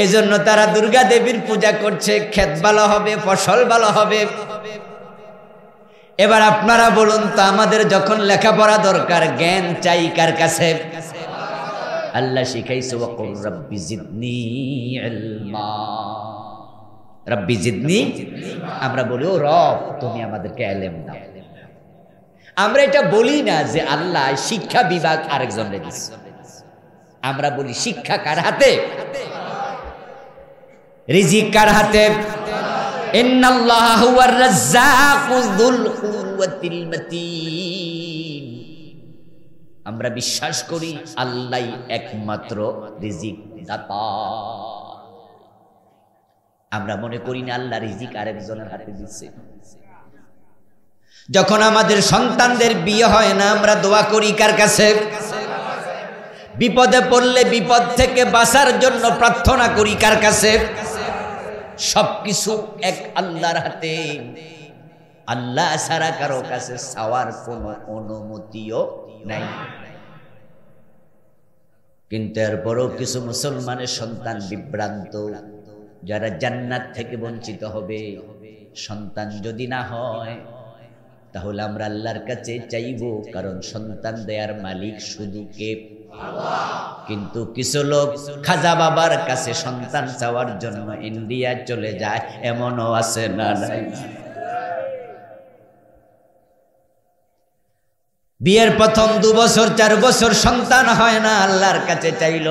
এজন্য তারা দুর্গা দেবীর পূজা করছে। ক্ষেত ভালো হবে, ফসল ভালো হবে। এবার আপনারা বলুন তো, আমাদের যখন লেখাপড়া দরকার, জ্ঞান চাই কার কাছে? আল্লাহ শিখাইছে ওয়াকুর রাব্বি জিদনি ইলমা, রাব্বি জিদনি। আমরা বলি ও রব তুমি আমাদেরকে ইলম দাও। আমরা এটা বলি না যে আল্লাহ শিক্ষা বিভাগ আরেকজনের দিচ্ছে, আমরা বলি শিক্ষা কার হাতে, রিজিক কার হাতে। ইন্নাল্লাহা হুয়ার রাজ্জাকু যুল কুওয়াতিল মাতিন। আমরা বিশ্বাস করি আল্লাহই একমাত্র রিজিক দাতা। আমরা মনে করি না আল্লাহ রিজিক আরেকজনের হাতে দিচ্ছে। যখন আমাদের সন্তানদের বিয়ে হয় না, আমরা দোয়া করি কার কাছে? বিপদে পড়লে বিপদ থেকে বাঁচার জন্য প্রার্থনা করি কার কাছে? সবকিছু এক আল্লাহর হাতে। আল্লাহ ছাড়া কারো কাছে চাওয়ার কোনো অনুমতিও নাই। কিন্তু এরপরও কিছু মুসলমানের সন্তান বিভ্রান্ত, যারা জান্নাত থেকে বঞ্চিত হবে। সন্তান যদি না হয় তাহলে আমরা আল্লাহর কাছে চাইব, কারণ সন্তান দেয়ার মালিক শুধু কে? আল্লাহ। কিন্তু কিছু লোক খাজা বাবার কাছে সন্তান চাওয়ার জন্য ইন্ডিয়া চলে যায়, এমনও আছে না নাই? বিয়ের প্রথম 2 বছর 4 বছর সন্তান হয় না, আল্লাহর কাছে চাইল,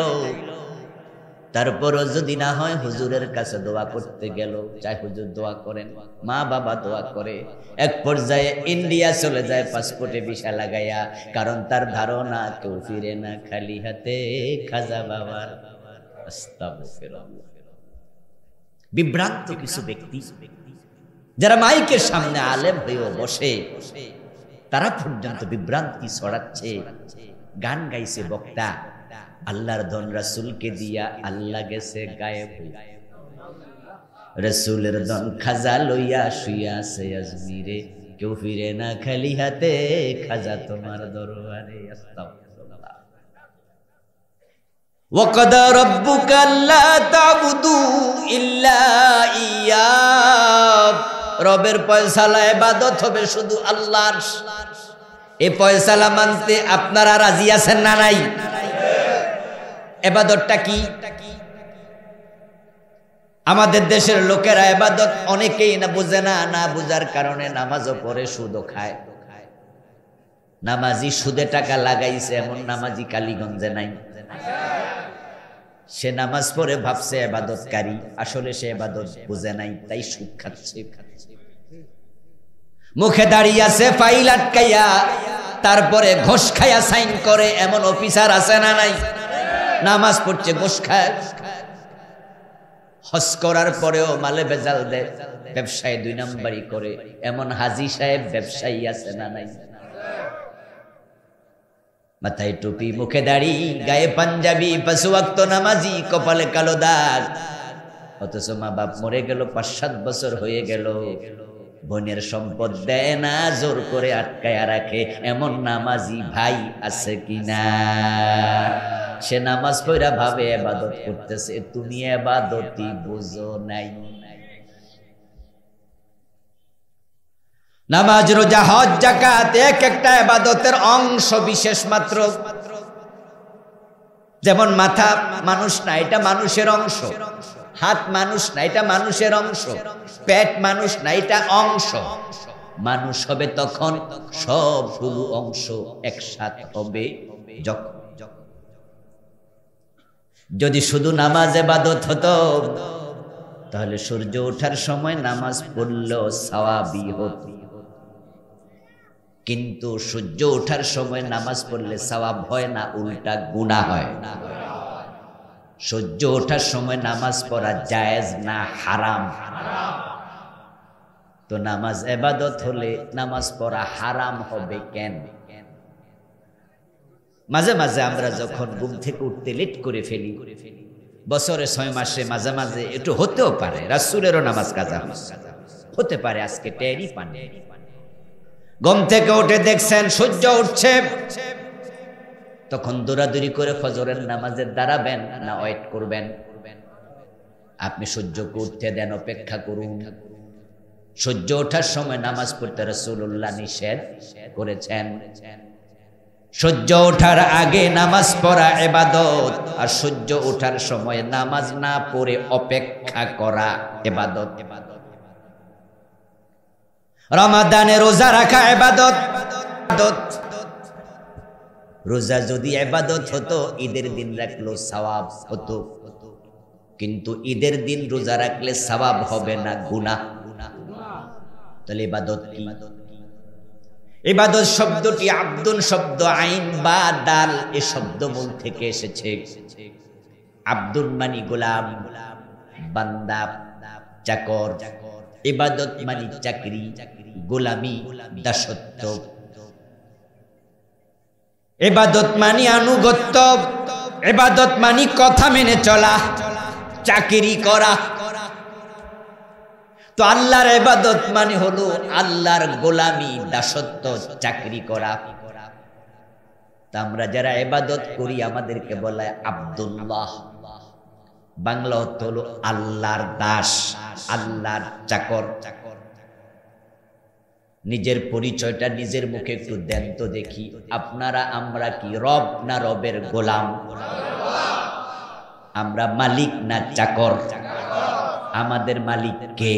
তারপরও যদি না হয় হুজুরের কাছে দোয়া করতে গেল, চাই হুজুর দোয়া করেন, মা বাবা দোয়া করে, এক পর্যায়ে ইন্ডিয়া চলে যায় পাসপোর্টে ভিসা লাগাইয়া, কারণ তার ধারণা কেউ ফিরে না খালি হাতে খাজা বাবার। আস্তাগফিরুল্লাহ। বিভ্রান্ত কিছু ব্যক্তি যারা মাইকের সামনে আলেম হয়েও বসে, তারা পর্যন্ত বিভ্রান্তি ছড়াচ্ছে। গান গাইছে বক্তা, আল্লাহর ধন রাসূলকে দিয়া আল্লাহ গেছে গায়েব হইয়া, রাসূলের ধন খাজা লইয়া শুইয়া আছে আজমিরে, কেউ ফিরে না খালি হাতে খাজা তোমার দরবারে। আস্তাগফিরুল্লাহ। ওয়া কাদা রাব্বুকা আল্লা তা'বুদু ইল্লা ইয়্যা, রবের ফয়সালা ইবাদত হবে শুধু আল্লাহর। এই ফয়সালা মানতে আপনারা রাজি আছেন না নাই? ইবাদতটা কি? আমাদের দেশের লোকেরা ইবাদত অনেকেই না বুঝে না, না বুঝার কারণে নামাজও পড়ে সুদও খায়। নামাজি সুদে টাকা লাগাইছে এমন নামাজি কালীগঞ্জে নাই। সে নামাজ পড়ে ভাবছে ইবাদতকারী, আসলে সে ইবাদত বুঝে নাই, তাই সুদ খাচ্ছে। মুখে দাঁড়িয়ে আছে ফাইল আটকাইয়া, তারপরে ঘোষ খায়া সাইন করে এমন অফিসার আছে না নাই? নামাজ পড়ছে ঘোষ খায়। হজ করার পরেও মালে ভেজাল দেয়, ব্যবসায় 2 নাম্বারি করে এমন হাজী সাহেব ব্যবসায়ী আছে না নাই? মাথায় টুপি, মুখে দাড়ি, গায়ে পাঞ্জাবি, 5 ওয়াক্ত নামাজি, কপালে কালো দাগ, অথচ মা বাপ মরে গেল, 5-7 বছর হয়ে গেল, বোনের সম্পদ দেয় না, জোর করে আটকায়া রাখে, এমন নামাজি ভাই আছে কিনা? সে নামাজ পড়া ভাবে ইবাদত করতেছে, তুমি ইবাদতই বুঝো নাই। নামাজ, রোজা, হজ, যাকাত এক একটা ইবাদতের অংশ বিশেষ মাত্র। যেমন মাথা মানুষ না, এটা মানুষের অংশ। হাত মানুষ না, এটা মানুষের অংশ। পেট মানুষ না, এটা অংশ। মানুষ হবে তখন সবগুলো অংশ একসাথে হবে যখন। যদি শুধু নামাজ ইবাদত হতো তাহলে সূর্য ওঠার সময় নামাজ পড়লেও সওয়াবই হতো, কিন্তু সূর্য ওঠার সময় নামাজ পড়লে সওয়াব হয় না, উল্টা গুনাহ হয়। সূর্য ওঠার সময় নামাজ পড়া জায়েজ না, হারাম। তো নামাজ ইবাদত হলে নামাজ পড়া হারাম হবে কেন? মাঝে মাঝে আমরা যখন ঘুম থেকে উঠতে লেট করে ফেলি, বছরে 6 মাসে মাঝে মাঝে একটু হতেও পারে, রাসূলেরও নামাজ কাজা হতে পারে, আজকে টেরই পানি। ঘুম থেকে উঠে দেখছেন সূর্য উঠছে, তখন দৌড়াদৌড়ি করে ফজরের নামাজে দাঁড়াবেন না ওয়েট করবেন? আপনি সূর্যকে উঠতে দেন, অপেক্ষা করুন, সূর্য ওঠার সময় নামাজ পড়তে রাসূলুল্লাহ নিষেধ করেছেন। সূর্য ওঠার আগে নামাজ পড়া ইবাদত, আর সূর্য ওঠার সময় নামাজ না পড়ে অপেক্ষা করা ইবাদত। রমাদানে রোজা রাখা ইবাদত। রোজা যদি ইবাদত হতো ঈদের দিন রাখলেও সওয়াব হতো, কিন্তু ঈদের দিন রোজা রাখলে সওয়াব হবে না, গুনাহ। তাহলে ইবাদত কি? ইবাদত শব্দটি আব্দুন শব্দ আইন বা দাল এই শব্দমূল থেকে এসেছে। আব্দুন মানে গোলাম, বান্দা, চাকর। ইবাদত মানে চাকরি, গোলামি, দাসত্ব। ইবাদত মানে আনুগত্য, ইবাদত মানে কথা মেনে চলা, চাকরি করা। তো আল্লাহর ইবাদত মানে হলো আল্লাহর গোলামি, দাসত্ব, চাকরি করা। তা আমরা যারা ইবাদত করি আমাদেরকে বলা হয় আব্দুল্লাহ। বাংলা অর্থ হলো আল্লাহর দাস, আল্লাহর চাকর। নিজের পরিচয়টা নিজের মুখে একটু দেন তো দেখি। আপনারা আমরা কি রব না রবের গোলাম? আমরা মালিক না চাকর? আমাদের মালিক কে?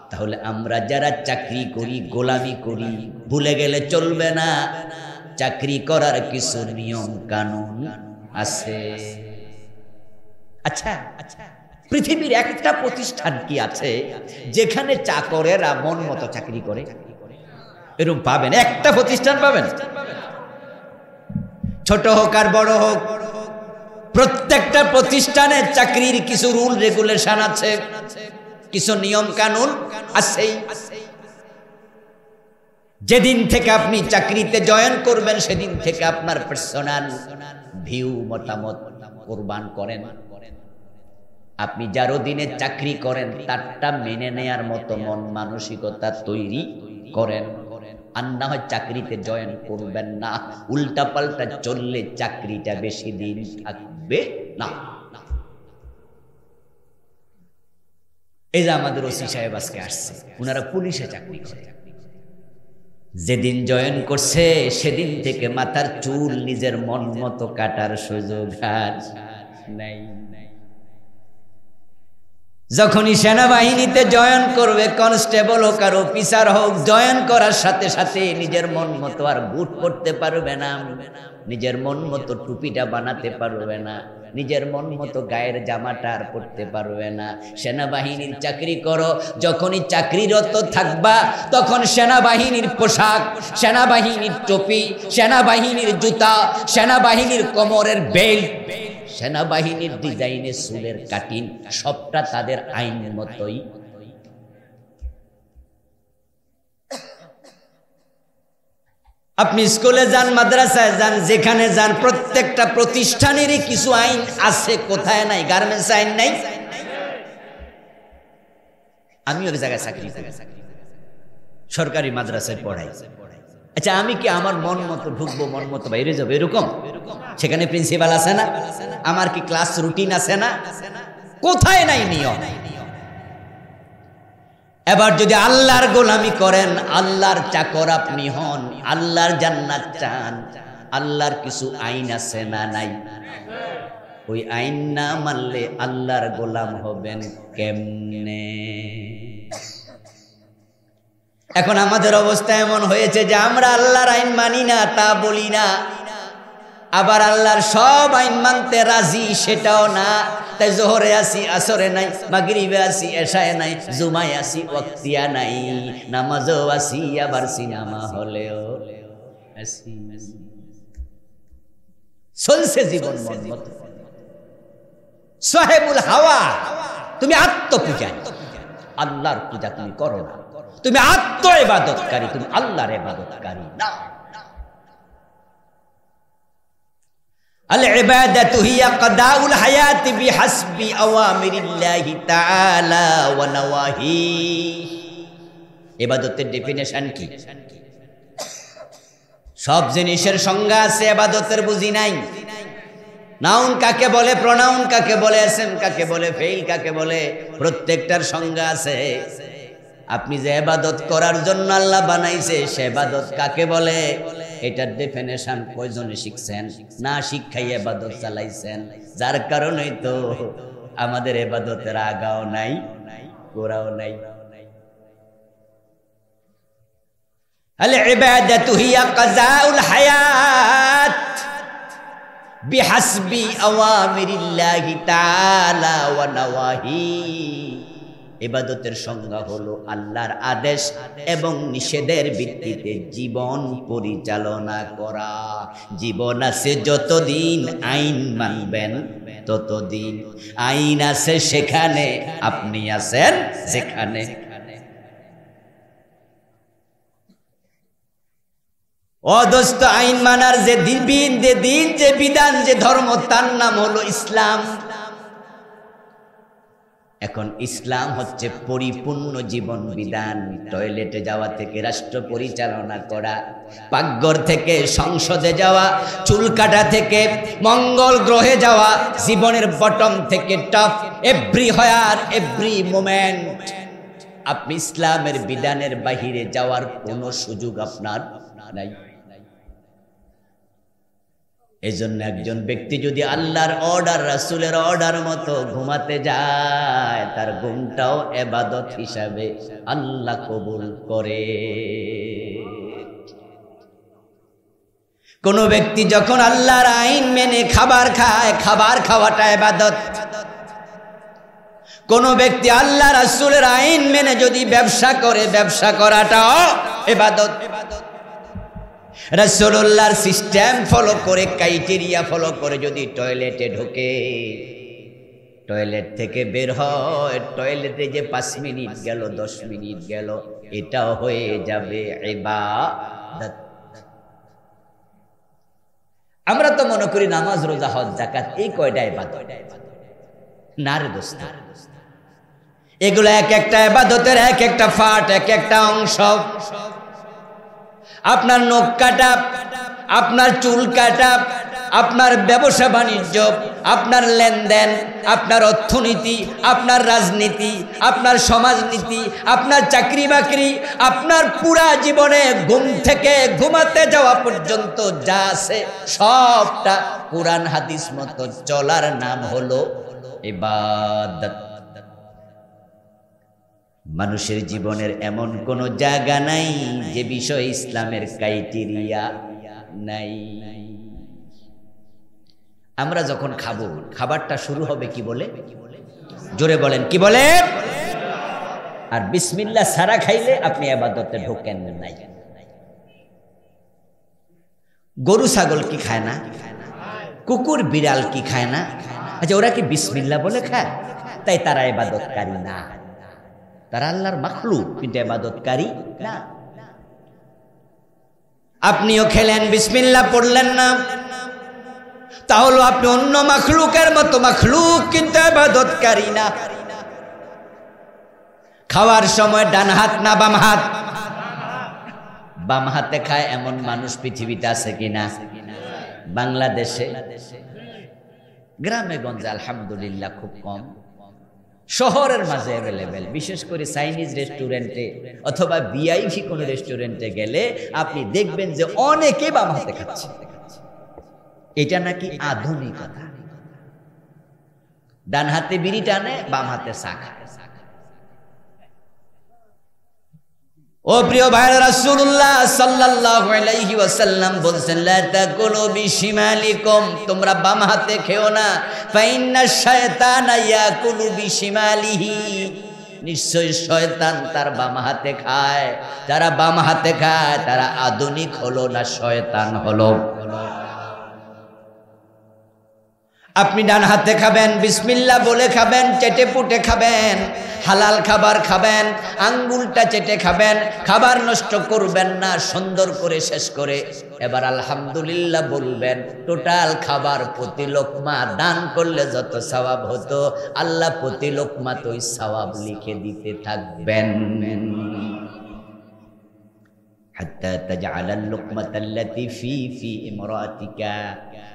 তাহলে আমরা যারা চাকরি করি, গোলামি করি, ভুলে গেলে চলবে না, চাকরি করার কিছু নিয়ম কানুন আছে। আচ্ছা, পৃথিবীর একটা প্রতিষ্ঠান কি আছে যেখানে চাকরেরা মন মতো চাকরি করে? এরকম পাবেন? একটা প্রতিষ্ঠান পাবেন? ছোট হোক আর বড় হোক, প্রত্যেকটা প্রতিষ্ঠানে চাকরির কিছু রুল রেগুলেশন আছে, কিছু নিয়ম কানুন আছে। যেদিন থেকে আপনি চাকরিতে জয়েন করবেন সেদিন থেকে আপনার পার্সোনাল ভিউ, মতামত কোরবান করেন। আপনি যার অধীনে চাকরি করেন তারটা মেনে নেয়ার মতো মন মানসিকতা তৈরি করেন, আর না হয় চাকরিতে জয়েন করবেন না। উল্টা পাল্টা চললে চাকরিটা বেশি দিন থাকবে না। এই যে আমাদের ওসি সাহেব আজকে আসছে, ওনারা পুলিশে চাকরি করে। যেদিন জয়েন করছে সেদিন থেকে মাথার চুল নিজের মন মতো কাটার সুযোগ আর নাই। যখনই সেনাবাহিনীতে জয়েন করবে, কনস্টেবল হোক আর অফিসার হোক, জয়েন করার সাথে সাথে নিজের মন মতো আর বুট পড়তে পারবে না, নিজের মন মতো টুপিটা বানাতে পারবে না, নিজের মন মতো গায়ের জামাটা আর পড়তে পারবে না। সেনাবাহিনীর চাকরি করো, যখনই চাকরিরত থাকবা তখন সেনাবাহিনীর পোশাক, সেনাবাহিনীর টুপি, সেনাবাহিনীর জুতা, সেনাবাহিনীর কোমরের বেল্ট, সেনাবাহিনীর ডিজাইনে চুলের কাটিং, সবটা তাদের আইন মতোই। আপনি স্কুলে যান, মাদ্রাসায় যান, যেখানে যান, প্রত্যেকটা প্রতিষ্ঠানেরই কিছু আইন আছে। কোথায় নাই? গার্মেন্টস আইন নাই? আমি ওই জায়গায় চাকরি করি, সরকারি মাদ্রাসায় পড়াই। আচ্ছা, আমি কি আমার মন মতো ঢুকবো, মন মতো বাইরে যাবো এরকম? সেখানে প্রিন্সিপাল আছে না? আমার কি ক্লাস রুটিন আছে না? কোথায় নাই নিয়ম? এবার যদি আল্লাহর গোলামি করেন, আল্লাহর চাকর আপনি হন, আল্লাহর জান্নাত চান, আল্লাহর কিছু আইন আছে না নাই? ওই আইন না মানলে আল্লাহর গোলাম হবেন কেমনে? এখন আমাদের অবস্থা এমন হয়েছে যে আমরা আল্লাহর আইন মানি না, তা বলি না, আবার আল্লাহর সব আইন মানতে রাজি সেটাও না। তাই জোহরে আসি, আসরে নাই, মাগরিবে আসি, এশায় নাই, জুমায় আসি, ওয়াক্তিয়া নাই, নামাজও আসি, আবার সিনেমা হলেও আসি। চলছে জীবন মন মতো। সাহেবুল হাওয়া। তুমি আত্মপূজা, আল্লাহর পূজা তুমি করো না। তুমি আত্ম ইবাদতকারী, তুমি আল্লাহর ইবাদতকারী না। আল ইবাদাতু হিয়া কাদাউল হায়াতি বিহাসবি আওয়ামিরিল্লাহি তাআলা ওয়া নাওয়াহি। ইবাদতের ডেফিনিশন কি? সব জিনিসের সংজ্ঞা আছে, ইবাদতের বুঝি নাই। নাউন কাকে বলে, প্রনাউন কাকে বলে, এসএম কাকে বলে, ফেইল কাকে বলে, প্রত্যেকটার সংজ্ঞা আছে। আপনি যে ইবাদত করার জন্য আল্লাহ বানাইছে সে ইবাদত কাকে বলে এটার ডেফিনেশন কয়জনে শিখছেন? না শিক্ষাই ইবাদত চালাইছেন, যার কারণেই তো আমাদের ইবাদতের আগাও নাই গোড়াও নাই। আল ইবাদাতু হিয়া কাযাউল হায়াত বিহাসবি আওয়ামিরিল্লাহি তাআলা ওয়া নাওয়াহি। ইবাদতের সংজ্ঞা হলো আল্লাহর আদেশ এবং নিষেধের ভিত্তিতে জীবন পরিচালনা করা। জীবন আছে যতদিন আইন মানবেন ততদিন, আইন আছে সেখানে আপনি আছেন যেখানে। অদস্ত আইন মানার যে দিন যে বিধান যে ধর্ম তার নাম হলো ইসলাম। এখন ইসলাম হচ্ছে পরিপূর্ণ জীবন বিধান। টয়লেটে যাওয়া থেকে রাষ্ট্র পরিচালনা করা, পাকঘর থেকে সংসদে যাওয়া, চুল কাটা থেকে মঙ্গল গ্রহে যাওয়া, জীবনের বটম থেকে টপ, এভরি মোমেন্ট আপনি ইসলামের বিধানের বাহিরে যাওয়ার কোনো সুযোগ আপনার নাই। এজন্য একজন ব্যক্তি যদি আল্লাহর অর্ডার রাসূলের অর্ডার মতো ঘুমাতে যায় তার ঘুমটাও ইবাদত হিসাবে আল্লাহ কবুল করে। কোন ব্যক্তি যখন আল্লাহর আইন মেনে খাবার খায়, খাবার খাওয়াটা ইবাদত। কোন ব্যক্তি আল্লাহ রাসূলের আইন মেনে যদি ব্যবসা করে, ব্যবসা করাটাও ইবাদত। রাসূলুল্লাহর সিস্টেম ফলো করে, ক্রাইটেরিয়া ফলো করে যদি টয়লেটে ঢোকে, টয়লেট থেকে বের হয়, টয়লেটে যে 5 মিনিট গেল 10 মিনিট গেল এটাও হয়ে যাবে ইবাদত। আমরা তো মনে করি নামাজ রোজা হজ যাকাত এই কয়টা ইবাদত। না রে দোস্ত, এগুলো এক একটা ইবাদতের এক একটা পার্ট, এক একটা অংশ। আপনার নখ কাটা, আপনার চুল কাটা, আপনার ব্যবসা বাণিজ্য, আপনার লেনদেন, আপনার অর্থনীতি, আপনার রাজনীতি, আপনার সমাজনীতি, আপনার চাকরি বাকরি, আপনার পুরা জীবনে ঘুম থেকে ঘুমাতে যাওয়া পর্যন্ত যা আছে সবটা কুরআন হাদিস মতো চলার নাম হলো ইবাদত। মানুষের জীবনের এমন কোন জায়গা নাই যে বিষয় ইসলামের ক্রাইটেরিয়া নাই। আমরা যখন খাবো, খাবারটা শুরু হবে কি বলে? জোরে বলেন, কি বলে? আর বিসমিল্লাহ ছাড়া খাইলে আপনি ইবাদতে ঢোকেন নাই। গরু ছাগল কি খায় না? কুকুর বিড়াল কি খায় না? আচ্ছা, ওরা কি বিসমিল্লাহ বলে খায়? তাই তারা ইবাদতকারী না। তারা আল্লাহর মাখলুক, কিন্তু ইবাদতকারী না। আপনিও খেলেন, বিসমিল্লাহ পড়লেন না, তাহলে আপনি অন্য মাখলুকের মতো মাখলুক, কিন্তু ইবাদতকারী না। খাওয়ার সময় ডান হাত না বাম হাত? বাম হাতে খায় এমন মানুষ পৃথিবীতে আছে কিনা? বাংলাদেশে গ্রামে গঞ্জে আলহামদুলিল্লাহ খুব কম, শহরের মাঝে অ্যাভেলেবেল। বিশেষ করে চাইনিজ রেস্টুরেন্টে অথবা ভিআইপি কোনো রেস্টুরেন্টে গেলে আপনি দেখবেন যে অনেকে বাম হাতে খাচ্ছে। এটা নাকি আধুনিকতা। ডান হাতে বিড়ি টানে, বাম হাতে চা খায়। ও প্রিয় ভাই, রাসূলুল্লাহ সাল্লাল্লাহু আলাইহি ওয়াসাল্লাম বলেছেন, লা তাকুলু বিশিমালিকুম, তোমরা বাম হাতে খেও না। ফাইন্নাশ শায়তানা ইয়াকুলু বিশিমালিহি, নিশ্চয়ই শয়তান তার বাম হাতে খায়। যারা বাম হাতে খায় তারা আধুনিক হলো না শয়তান হলো। আপনি ডান হাতে খাবেন, বিসমিল্লাহ বলে খাবেন, চেটে পুটে খাবেন, হালাল খাবার খাবেন, আঙ্গুলটা চেটে খাবেন, খাবার নষ্ট করবেন না, সুন্দর করে শেষ করে এবার আলহামদুলিল্লাহ বলবেন। টোটাল খাবার প্রতি লোকমা দান করলে যত সওয়াব হতো, আল্লাহ প্রতি লোকমা তো ওই সওয়াব লিখে দিতে থাকবেন। হাত্তা তাজআলাল লুকমাতাল্লাতী ফি ইমরাতিকা।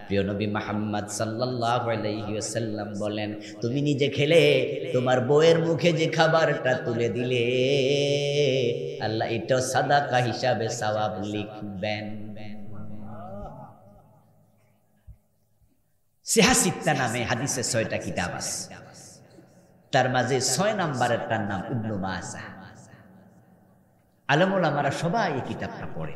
প্রিয় নবী মুহাম্মদ সাল্লাল্লাহু আলাইহি ওয়াসাল্লাম বলেন, তুমি নিজে খেলে তোমার বউয়ের মুখে যে খাবারটা তুলে দিলে আল্লাহ এটা সাদাকা হিসাবে সওয়াব লিখবেন। সিহাসিত্তা নামে হাদিসে 6টা কিতাব আছে, তার মাঝে 6 নম্বরেরটার নাম ইবনে মাজাহ। আলেম ওলামারা সবাই এই কিতাবটা পড়ে।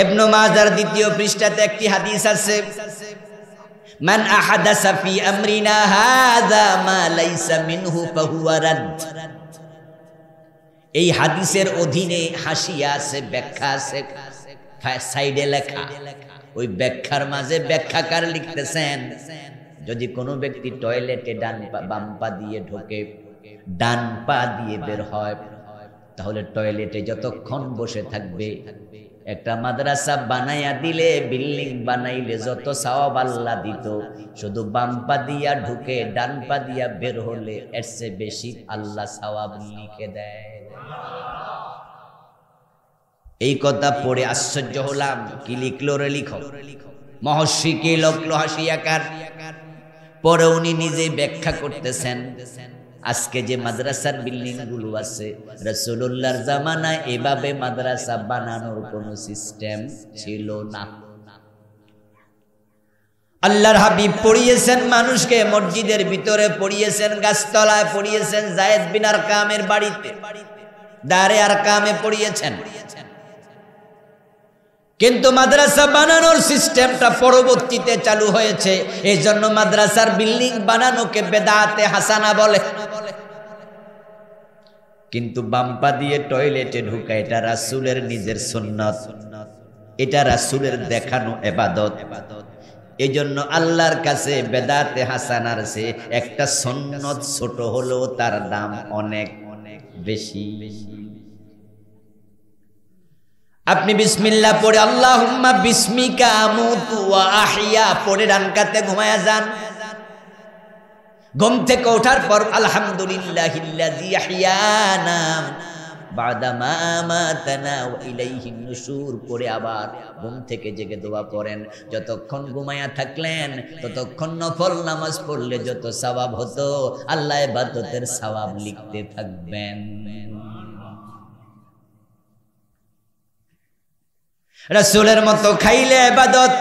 ইবনে মাজাহর 2য় পৃষ্ঠাতে একটি হাদিস আছে, মান আহাদাসা ফি আমরিনা হাযা মা লাইসা মিনহু ফাহুয়া রাদ। এই হাদিসের অধীনে হাসিয়া আছে, ব্যাখ্যা আছে, সাইডে লেখা। ওই ব্যাখ্যার মাঝে ব্যাখ্যাকার লিখতেছেন, যদি কোনো ব্যক্তি টয়লেটে বাম পা দিয়ে ঢোকে, ডান পা দিয়ে বের হয়, তাহলে টয়লেটে যতক্ষণ বসে থাকবে, একটা মাদ্রাসা বানাইয়া দিলে, বিল্ডিং বানাইলে যত সওয়াব আল্লাহ দিত, শুধু বাম পা দিয়া ঢুকে ডান পা দিয়া বের হলে এর চেয়ে বেশি আল্লাহ সওয়াব লিখে দেয়। এই কথা পড়ে আশ্চর্য হলাম, কি লিখলো রে লেখক, মহর্ষি কে লিখলো হাসিয়াকার। পরে উনি নিজে ব্যাখ্যা করতেছেন, আজকে যে মাদ্রাসার বিল্ডিং গুলো আছে, রাসূলুল্লাহর জামানায় এভাবে মাদ্রাসা বানানোর কোনো সিস্টেম ছিল না। আল্লাহর হাবিব পড়িয়েছেন মানুষকে, মসজিদের ভিতরে পড়িয়েছেন, গাছতলায় পড়িয়েছেন, যায়েদ বিন আরকামের বাড়িতে দারে আরকামে পড়িয়েছেন। কিন্তু মাদ্রাসা বানানোর সিস্টেমটা পরবর্তীতে চালু হয়েছে, এই জন্য মাদ্রাসার বিল্ডিং বানানোকে বেদাতে হাসানা বলে। কিন্তু বাম্পা দিয়ে টয়লেটে ঢুকা এটা রাসূলের নিজের সুন্নাত, এটা রাসূলের দেখানো ইবাদত। এই জন্য আল্লাহর কাছে বেদাতে হাসানার চেয়ে একটা সুন্নত ছোট হলেও তার দাম অনেক অনেক বেশি। আপনি বিসমিল্লাহ পড়ে আল্লাহুম্মা বিসমিকা আমুতু ওয়া আহইয়া পড়ে ডান কাতে ঘুমায়া যান। ঘুম থেকে ওঠার পর আলহামদুলিল্লাহিল্লাযী আহইয়ানা বাদা মা আমাতানা ওয়া ইলাইহিন নুশুর পড়ে আবার ঘুম থেকে জেগে দোয়া পড়েন। যতক্ষণ ঘুমায়া থাকলেন ততক্ষণ নফল নামাজ পড়লে যত সওয়াব হতো, আল্লাহ ইবাদতের সওয়াব লিখতে থাকবেন। রাসূলের মতো খাইলে ইবাদত,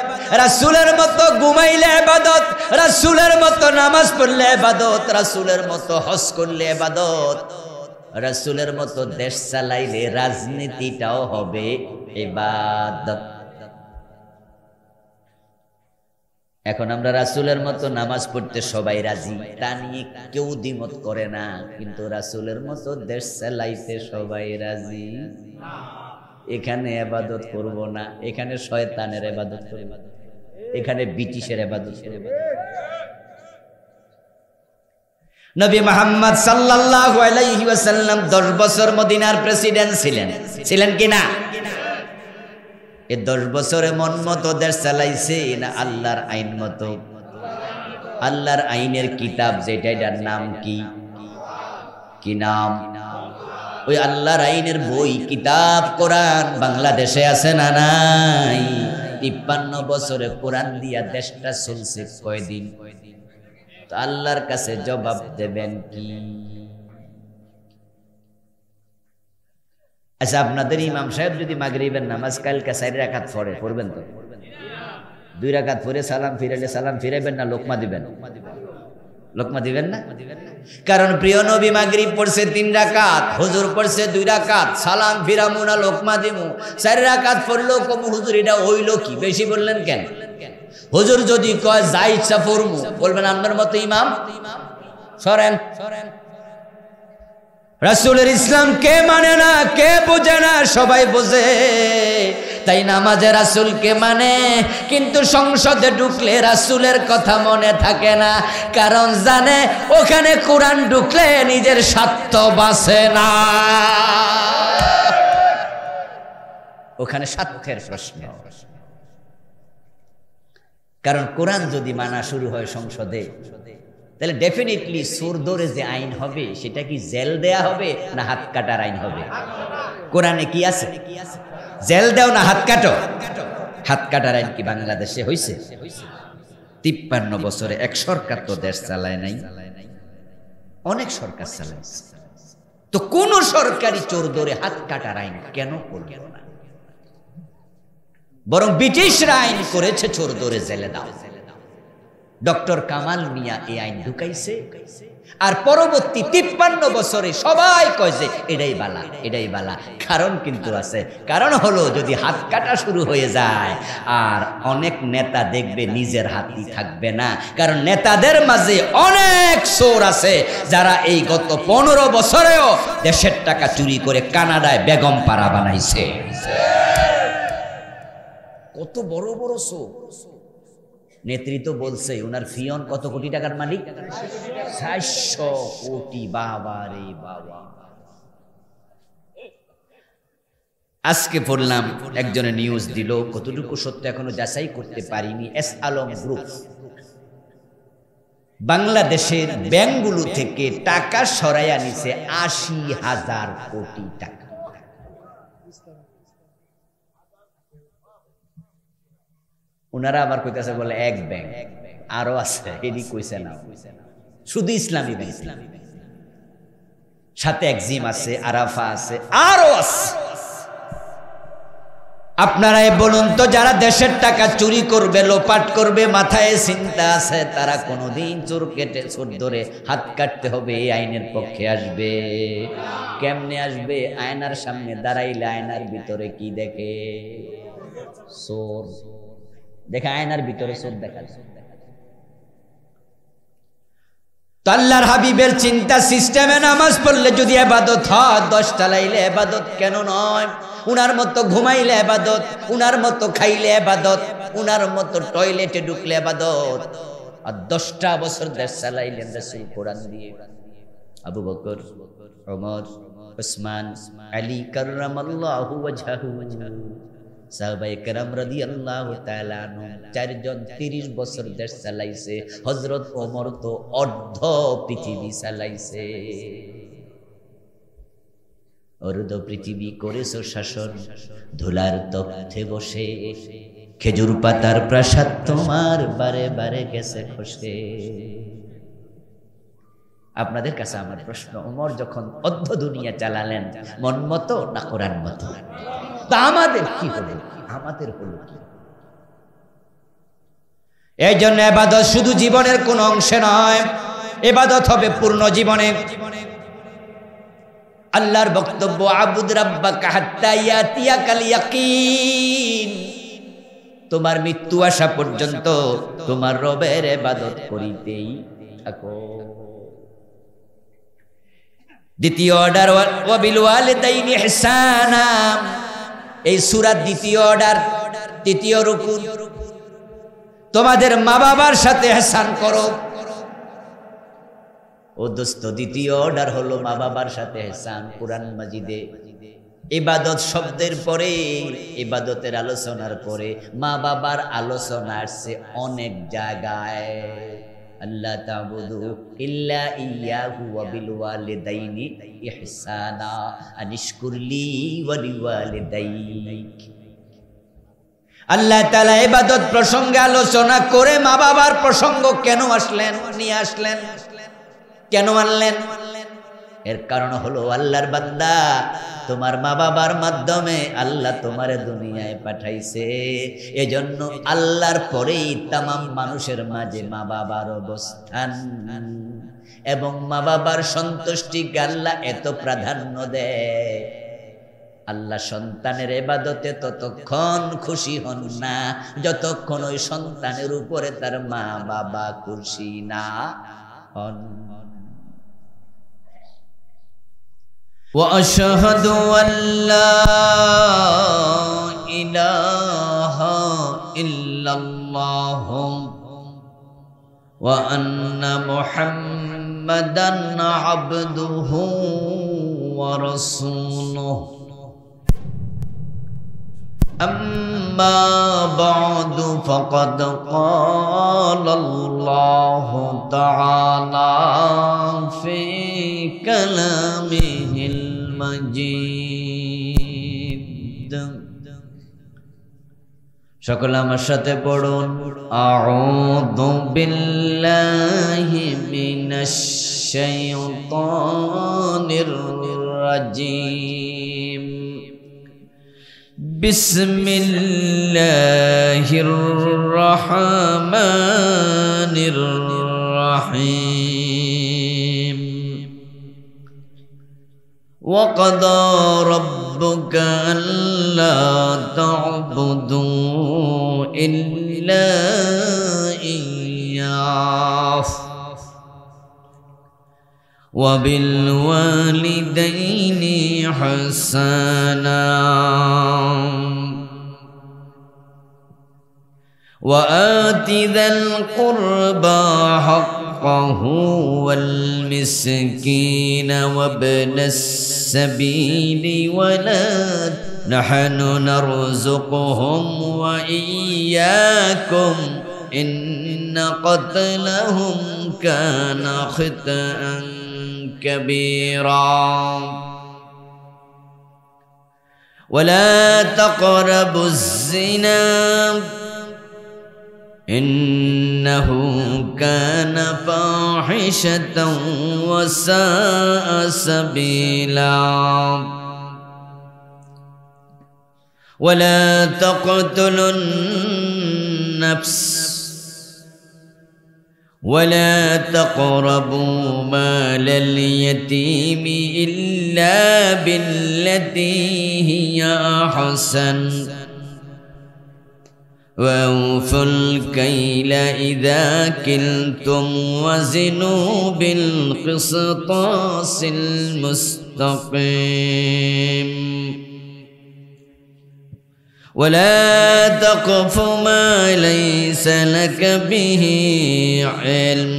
রাসূলের মতো ঘুমাইলে ইবাদত, রাসূলের মতো নামাজ পড়লে ইবাদত, রাসূলের মতো হজ করলে ইবাদত, রাসূলের মতো দেশ চালাইলে রাজনীতিটাও হবে ইবাদত। এখন আমরা রাসূলের মতো নামাজ পড়তে সবাই রাজি, তা নিয়ে কেউ দ্বিমত করে না, কিন্তু রাসূলের মতো দেশ চালাইতে সবাই রাজি না। এখানে ইবাদত করব না, এখানে শয়তানের ইবাদত করব, এখানে ব্রিটিশের ইবাদত করব। নবী মুহাম্মদ সাল্লাল্লাহু আলাইহি ওয়াসাল্লাম 10 বছর মদিনার প্রেসিডেন্ট ছিলেন, ছিলেন কি না? এই 10 বছরে মন মতো দেশ চালাইছে না আল্লাহর আইন মতো? আল্লাহর আইনের কিতাব যেটা, এটার নাম কি? কি নাম? ওই আল্লাহর আইনের বই কিতাব কোরআন বাংলাদেশে আছে না নাই? 53 বছরে কোরআন দিয়া দেশটা চলছে কয়দিন? তো আল্লাহর কাছে জবাব দেবেন কি? আচ্ছা, আপনাদের ইমাম সাহেব যদি মাগরিবের নামাজ কালকে 4 রাকাত পড়ে, পড়বেন তো? 2 রাকাত পড়ে সালাম ফিরাইলে সালাম ফিরাইবেন না লোকমা দিবেন? লোকমা দিবেন না? কারণ প্রিয় নবী মাগরিব পড়ছে 3 রাকাত, হুজুর পড়ছে 2 রাকাত, সালাম ফিরামু না লোকমা দিমু? 4 রাকাত পড়লো কম, হুজুর এটা হইল কি? বেশি বললেন কেন? হুজুর যদি কয় যা ইচ্ছা পড়মু, বলবেন আপনার মতো ইমাম সরেন। রাসূলের ইসলাম কে মানে না, কে বোঝে না? সবাই বোঝে, তাই নামাজে রাসূলকে মানে, কিন্তু সংসদে ঢুকলে রাসূলের কথা মনে থাকে না, কারণ জানে ওখানে কোরআন ঢুকলে নিজের স্বার্থ বাঁচে না, ওখানে স্বার্থের প্রশ্ন। কারণ কোরআন যদি মানা শুরু হয় সংসদে, তাহলে ডেফিনেটলি চোর ধরে যে আইন হবে সেটা কি জেল দেয়া হবে না হাত কাটার আইন হবে? কোরআনে কি আছে? জেল দাও না হাত কাটো? হাত কাটার আইন কি বাংলাদেশে হয়েছে? 53 বছরে এক সরকার তো দেশ চালায় নাই, অনেক সরকার চালাইছে। তো কোন সরকারি চোর ধরে হাত কাটার আইন কেন করল না? বরং ব্রিটিশরা আইন করেছে চোর ধরে জেলে দাও। ডক্টর কামাল মিয়া এই আইন ঢুকাইছে, আর পরবর্তী 53 বছরে সবাই কয় যে এটাই বালা, এটাই বালা। কারণ কিন্তু আছে, কারণ হলো যদি হাত কাটা শুরু হয়ে যায় আর অনেক নেতা দেখবে নিজের হাতই থাকবে না, কারণ নেতাদের মাঝে অনেক চোর আছে যারা এই গত 15 বছরেও দেশের টাকা চুরি করে কানাডায় বেগম পাড়া বানাইছে। কত বড় বড় চোর। নেতৃত্ব বলছে উনার ফিয়ন কত কোটি টাকার মালিক? 400 কোটি। বাবা রে বাবা। আজকে পড়লাম একজনের নিউজ দিল, কতটুকু সত্য এখনো যাচাই করতে পারিনি। এস আলম গ্রুপ বাংলাদেশের ব্যাংকগুলো থেকে টাকা সরাইয়া নিছে 80,000 কোটি টাকা। ওনারা আবার কইতেছে বলে এক ব্যাংক, আরো আছে, এডি কইছে না, শুধু ইসলামী ব্যাংক, সাথে এক্সিম আছে, আরাফা আছে, আরো আছে। আপনারাই বলুন তো, যারা দেশের টাকা চুরি করবে, লোপাট করবে, মাথায় চিন্তা আছে, তারা কোনোদিন চোর কেটে চোর ধরে হাত কাটতে হবে এই আইনের পক্ষে আসবে? কেমনে আসবে? আয়নার সামনে দাঁড়াইলে আয়নার ভিতরে কি দেখে? চোর দেখে, আয়নার ভিতরে চোর দেখা যায়। তো আল্লাহর হাবিবের চিন্তা সিস্টেমে নামাজ পড়লে যদি ইবাদত হয়, 10 টালাইলে ইবাদত কেন নয়? উনার মতো ঘুমাইলে ইবাদত, উনার মতো খাইলে ইবাদত, উনার মতো টয়লেটে ঢুকলে ইবাদত। আর 10টা বছর দেশ চালাইলেন রাসূল কোরআন দিয়ে। আবু বকর, ওমর, উসমান, আলী কাররামাল্লাহু ওয়াজহাহু, সাহাবায়ে কেরাম রাদিয়াল্লাহু তাআলা আনহু, 4 জন 30 বছর দেশ চালাইছে। হযরত ওমর তো অর্ধ পৃথিবী চালাইছে। অর্ধ পৃথিবী করেছো শাসন, ধুলার তখ্তে বসে, খেজুর পাতার প্রাসাদ তোমার বারে বারে গেছে খসে। আপনাদের কাছে আমার প্রশ্ন, ওমর যখন অর্ধ দুনিয়া চালালেন, মন মতো না কোরআন মতো? তা আমাদের কি হলো? আমাদের হলো কি? এই জন্য ইবাদত শুধু জীবনের কোন অংশে নয়, ইবাদত হবে পূর্ণ জীবনে। আল্লাহর বক্তব্য, আবুদ রাব্বাকা হাত্তা ইয়াতিয়াকাল ইয়াকিন। তোমার মৃত্যু আসা পর্যন্ত তোমার রবের ইবাদত করিতেই থাকো। দ্বিতীয় অর্ডার, ওয়া বিল ওয়ালিদাইনি ইহসানা। এই সূরার দ্বিতীয় অর্ডার, তৃতীয় রুকুন, তোমাদের মা বাবার সাথে ইহসান করো। ও দোস্ত, দ্বিতীয় অর্ডার হলো মা বাবার সাথে ইহসান। কুরআন মাজিদে ইবাদত শব্দের পরে, ইবাদতের আলোচনার পরে মা বাবার আলোচনা আসছে অনেক জায়গায়। আল্লাহ তা'বুদু ইল্লা ইয়্যাহু ওয়া বিল ওয়ালিদাইনি ইহসানা আনিশকুরলি ওয়া লিওয়ালিদাইক। আল্লাহ তাআলা ইবাদত প্রসঙ্গে আলোচনা করে মা বাবার প্রসঙ্গ কেন আসলেন, নিয়ে আসলেন, কেন আনলেন? এর কারণ হলো, আল্লাহর বান্দা, তোমার মা বাবার মাধ্যমে আল্লাহ তোমারে দুনিয়ায় পাঠাইছে। এজন্য আল্লাহর পরেই তামাম মানুষের মাঝে মা বাবার অবস্থান, এবং মা বাবার সন্তুষ্টিকে আল্লাহ এত প্রাধান্য দেয়। আল্লাহ সন্তানের ইবাদতে ততক্ষণ খুশি হন না যতক্ষণ ওই সন্তানের উপরে তার মা বাবা খুশি না হন। وأشهد أن لا إله إلا الله وأن محمدا عبده ورسوله أما بعد فقد قال الله تعالى في كلامه المجيد সকলে আমার সাথে পড়ুন আউযু বিল্লাহি মিনাশ শাইতানির রাজীম বিসমিল্লাহির রহমানির রহিম وقضى ربك ألا تعبدوا إلا إياه وبالوالدين حسنا وآت ذا القربى حقه والمسكين وابن السبيل ولا نحن نرزقهم وإياكم إن قتلهم كان خطأ كبيرا ولا تقربوا الزنا إنه كان فاحشة وساء سبيلا ولا تقتلوا النفس ولا تقربوا مال اليتيم إلا بالتي هي أحسن وأوفوا الكيل إذا كلتم وزنوا بالقسطاس المستقيم ولا تقف ما ليس لك به علم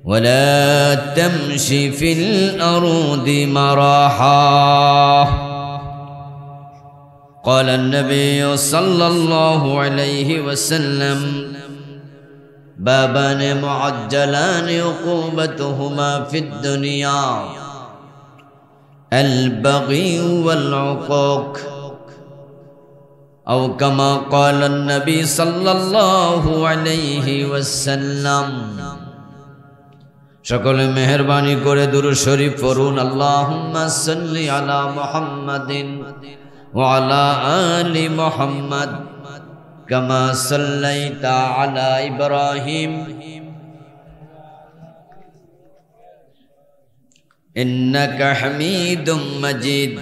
ولا تمش في الأرض مرحا قال النبي صلى الله عليه وسلم بابان معجلان عقوبتهما في الدنيا البغي والعقوق أو كما قال النبي صلى الله عليه وسلم সকলে মেহেরবানি করে দুরূদ শরীফ পড়ুন আল্লাহুম্মা সাল্লি আলা মুহাম্মাদিন ওয়া আলা আলি মুহাম্মাদ কামা সাল্লাইতা আলা ইব্রাহিম ইন্নাকা হামিদুম মাজিদ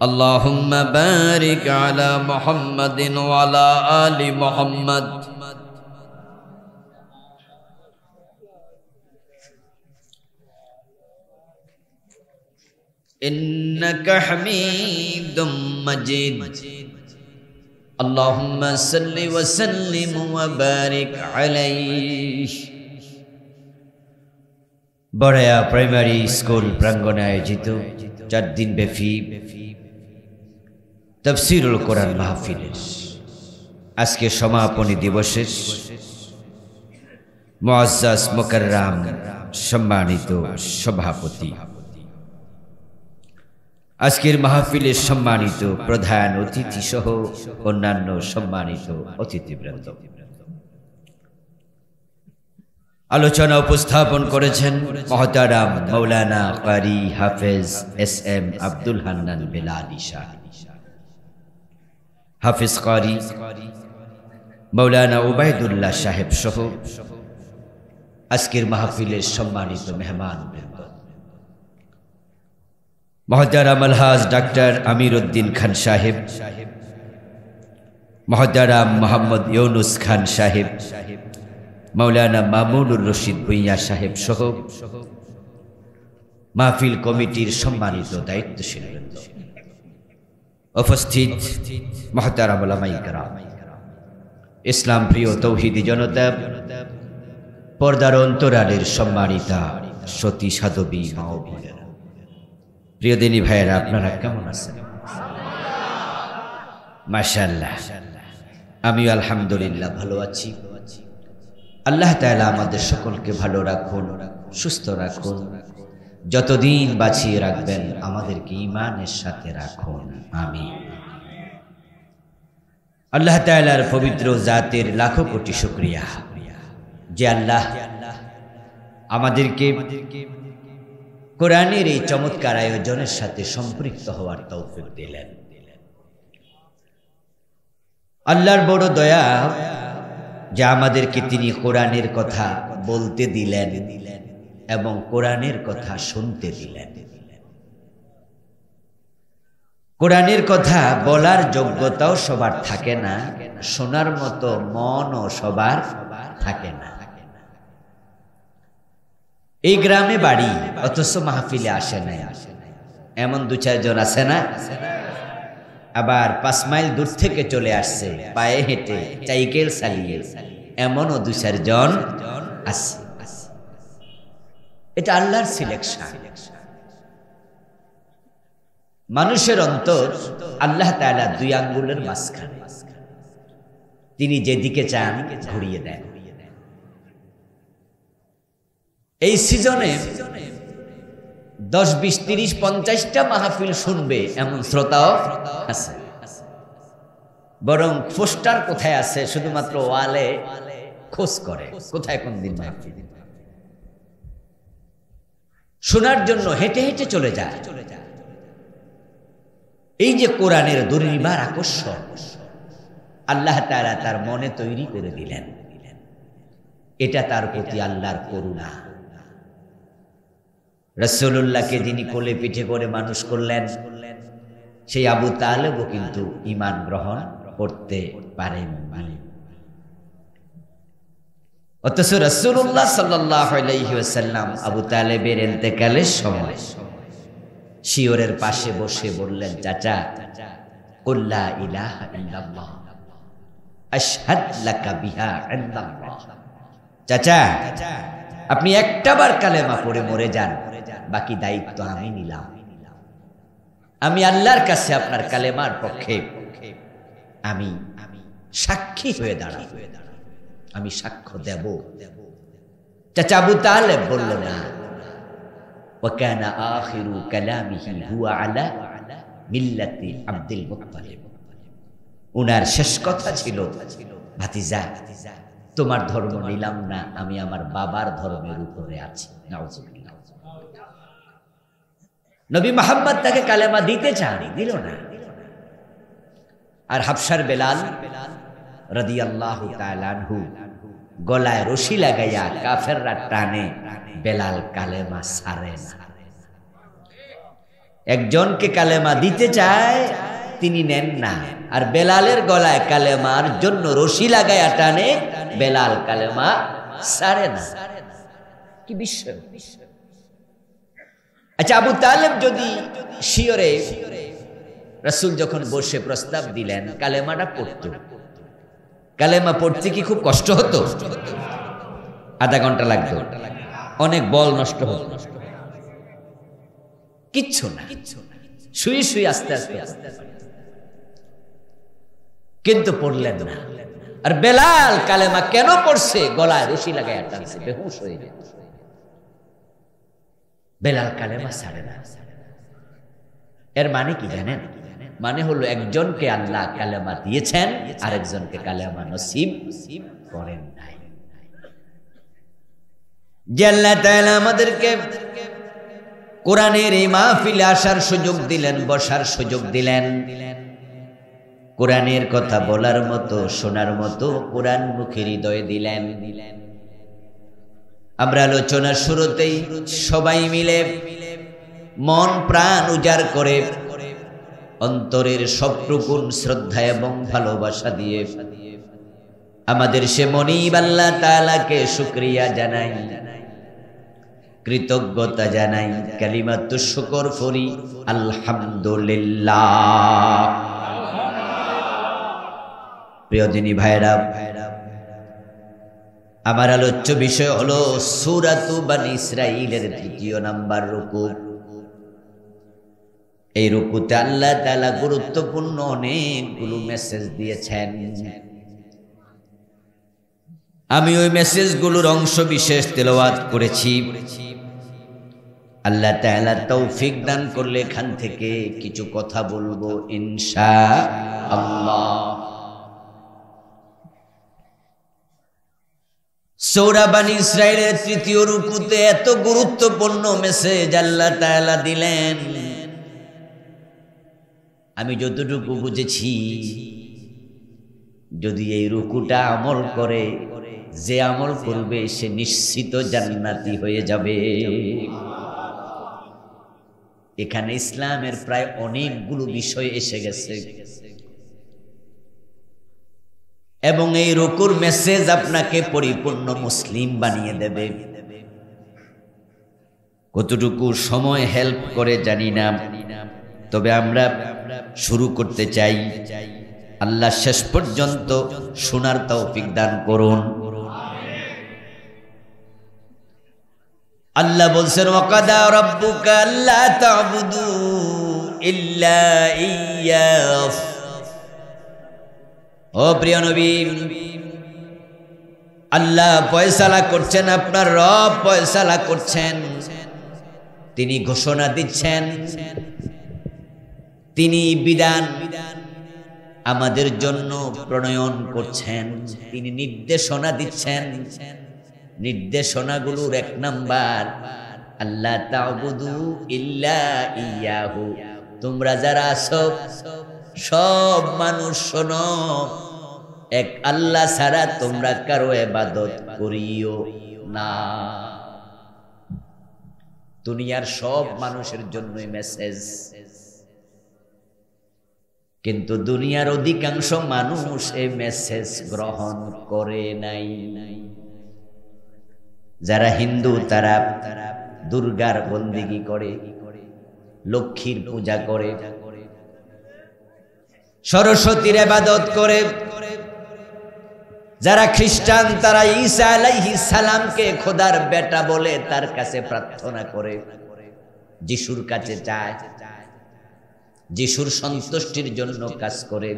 اللهم بارك على محمد وعلى آل محمد إنك حميد مجيد اللهم صل وسلم وبارك عليه বড়ায়া প্রাইমারি স্কুল প্রাঙ্গণে আয়োজিত 4 দিন ব্যাপী তাফসীরুল কোরআন মাহফিলের আজকে সমাপনী দিবসের মুআজ্জাজ মুকাররম সম্মানিত সভাপতি, আজকের মাহফিলের সম্মানিত প্রধান অতিথি সহ অন্যান্য সম্মানিত অতিথিবৃন্দ, আলোচনা উপস্থাপন করেছেন মহতারাম মাওলানা কারি হাফেজ এস.এম. আব্দুল হান্নান বেলালী সাহেব, হাফিজ কারি মাওলানা উবাইদুল্লাহ সাহেব সহ আজকের মাহফিলের সম্মানিত মেহমানবৃন্দ, মহতারাম আলহাজ ডাক্তার আমির উদ্দিন খান সাহেব, মহতারাম মোহাম্মদ ইউনুস খান সাহেব, মাওলানা মামুনুর রশিদ ভুঁইয়া সাহেব সহ মাহফিল কমিটির সম্মানিত দায়িত্বশীলবৃন্দ, উপস্থিত মহতারাম উলামায়ে কেরাম, ইসলাম প্রিয় তৌহিদি জনতা, পর্দার অন্তরালের সম্মানিতা সতী সাধবী মা ও বোনেরা, প্রিয় দিনী ভাইয়েরা, আপনারা কেমন আছেন? মাশাআল্লাহ, আমিও আলহামদুলিল্লাহ ভালো আছি। আল্লাহ তাআলা আমাদের সকলকে ভালো রাখুন, সুস্থ রাখুন, যতদিন বাঁচিয়ে রাখবেন আমাদেরকে ঈমানের সাথে রাখুন, আমিন। আল্লাহ তাআলার পবিত্র জাতের লাখো কোটি শুকরিয়া যে আল্লাহ আমাদেরকে কোরআনের এই চমৎকার আয়োজনের সাথে সম্পৃক্ত হওয়ার তৌফিক দিলেন। আল্লাহর বড় দয়া যে আমাদেরকে তিনি কোরআনের কথা বলতে দিলেন এবং কোরআনের কথা শুনতে দিলেন। কোরআনের কথা বলার যোগ্যতাও সবার থাকে না, শোনার মতো মনও সবার থাকে না। এই গ্রামে বাড়ি অথচ মাহফিলে আসে না, এমন দু চারজন আছে না? আবার 5 মাইল দূর থেকে চলে আসছে পায়ে হেঁটে, সাইকেল চালিয়ে, এমনও 2-4 জন আছে। এটা আল্লাহর সিলেকশন। মানুষের অন্তর আল্লাহ তাআলা 2 আঙ্গুলের মাঝখানে, তিনি যেদিকে চান ঘুরিয়ে দেন। এই সিজনে 10, 20, 30, 50টা মাহফিল শুনবে এমন শ্রোতাও আছে। বরং পোস্টার কোথায় আছে শুধুমাত্র ওয়ালে খোঁজ করে, কোথায় কোন দিন মাহফিল, শোনার জন্য হেঁটে হেঁটে চলে যায়। এই যে কোরআনের দুর্নিবার আকর্ষণ আল্লাহ তাআলা তার মনে তৈরি করে দিলেন, এটা তার প্রতি আল্লাহর করুণা। রাসূলুল্লাহকে যিনি কোলে পিঠে করে মানুষ করলেন, সেই আবু তালেবও কিন্তু ঈমান গ্রহণ করতে পারেননি। অথচ রাসূলুল্লাহ সাল্লাল্লাহু আলাইহি ওয়াসাল্লাম আবু তালেবের ইন্তেকালের সময় শিয়রের পাশে বসে বললেন, চাচা কুল লা ইলাহা ইল্লাল্লাহ আশহাদ লাকা বিহা ইনদাল্লাহ। চাচা আপনি একটাবার কালেমা পড়ে মরে যান, বাকি দায়িত্ব আমি নিলাম। আমি আল্লাহর কাছে আপনার কালেমার পক্ষে আমি সাক্ষী হয়ে দাঁড়াব, আমি সাক্ষ্য দেব। চাচা আবু তালেব বলল না, ওয়া কানা আখিরু কালামিহি হুয়া আলা মিল্লাতি আব্দুল মুত্তালিব। উনার শেষ কথা ছিল, ভাতিজা তোমার ধর্ম নিলাম না, আমি আমার বাবার ধর্মের উপরে আছি। নাউজুবিল্লাহ। নবী মুহাম্মদ তাকে কালেমা দিতে চান, দিল না। আর হাবশার বেলাল রাদিয়াল্লাহু তাআলা আনহু গলায় রশি লাগাইয়া কাফেররা টানে, বেলাল কালেমা ছাড়ে না। একজনকে কালেমা দিতে চায়, তিনি নেন না, আর বেলালের গলায় কালেমার জন্য রশি লাগাইয়া টানে, বেলাল কালেমা ছাড়ে না। কি বিষয়! আচ্ছা, আবু তালেব যদি শিয়রে রাসূল যখন বসে প্রস্তাব দিলেন কালেমাটা পড়তো, কালেমা পড়তে কি খুব কষ্ট হতো? আধা ঘন্টা লাগতো, অনেক বল নষ্ট হতো, কিচ্ছু না, শুয়ে শুয়ে আস্তে আস্তে। কিন্তু পড়লেন না। আর বেলাল কালেমা কেন পড়ছে? গলায় রশি লাগাইয়া টানছে, বেহুশ হয়ে যায়। বেলাল কালেমা ছাড়ে না। এর মানে কি জানেন? মানে হলো একজনকে আল্লাহ কালেমা দিয়েছেন, আরেকজনকে কালেমা নসিব করেন নাই। যে আল্লাহ তাআলা আমাদেরকে কোরআনের এই মাহফিলে আসার সুযোগ দিলেন, বসার সুযোগ দিলেন, কোরআনের কথা বলার মতো, শোনার মতো কোরআন মুখী হৃদয় দিলেন। আমরা আলোচনার শুরুতেই সবাই মিলে মন প্রাণ উজাড় করে অন্তরের সবটুকু শ্রদ্ধা এবং ভালোবাসা দিয়ে আমাদের সে মনিব আল্লাহ তাআলাকে শুকরিয়া জানাই, কৃতজ্ঞতা জানাই, কালিমাতুশ শুকর পড়ি, আলহামদুলিল্লাহ। প্রিয় দিনী ভাইরা, আমার আলোচ্য বিষয় হলো সূরাতু বনী ইসরাঈলের 3 নম্বর রুকু। এই রুকুতে আল্লাহ তাআলা গুরুত্বপূর্ণ অনেকগুলো মেসেজ দিয়েছেন। আমি ওই মেসেজগুলোর অংশ বিশেষ তেলাওয়াত করেছি। আল্লাহ তাআলা তৌফিক দান করলে এখান থেকে কিছু কথা বলবো ইনশাআল্লাহ। সূরা বনী ইসরাঈলের তৃতীয় রুকুতে এত গুরুত্বপূর্ণ মেসেজ আল্লাহ তাআলা দিলেন। আমি যতটুকু বুঝেছি, যদি এই রুকুটা আমল করে, যে আমল করবে সে নিশ্চিত জান্নাতি হয়ে যাবে। এখানে ইসলামের প্রায় অনেকগুলো বিষয় এসে গেছে এবং এই রুকুর মেসেজ আপনাকে পরিপূর্ণ মুসলিম বানিয়ে দেবে। কতটুকু সময় হেল্প করে জানি না, তবে আমরা শুরু করতে চাই। আল্লাহ শেষ পর্যন্ত শোনার তৌফিক দান করুন। আল্লাহ বলছেন, ওয়াকাদা রাব্বুকা আল্লা তা'বুদু ইল্লা ইয়্যাহ। ও প্রিয় নবী, আল্লাহ ফয়সালা করছেন, আপনার রব ফয়সালা করছেন। তিনি ঘোষণা দিচ্ছেন, তিনি বিধান আমাদের জন্য প্রণয়ন করছেন, তিনি নির্দেশনা দিচ্ছেন। নির্দেশনাগুলোর এক নাম্বার, আল্লাহ তা'বুদু ইল্লা ইয়্যাহু। তোমরা যারা আছো সব মানুষ শোনো, এক আল্লাহ ছাড়া তোমরা কারো ইবাদত করিও না। দুনিয়ার সব মানুষের জন্যই মেসেজ, কিন্তু দুনিয়ার অধিকাংশ মানুষ এই মেসেজ গ্রহণ করে নাই। যারা হিন্দু তারা দুর্গার বন্দেগী করে, লক্ষ্মীর পূজা করে, সরস্বতীর ইবাদত করে। যারা খ্রিস্টান তারা ঈসা আলাইহিস সালামকে খোদার বেটা বলে তার কাছে প্রার্থনা করে, যিশুর কাছে চায়, যিশুর সন্তুষ্টির জন্য কাজ করে।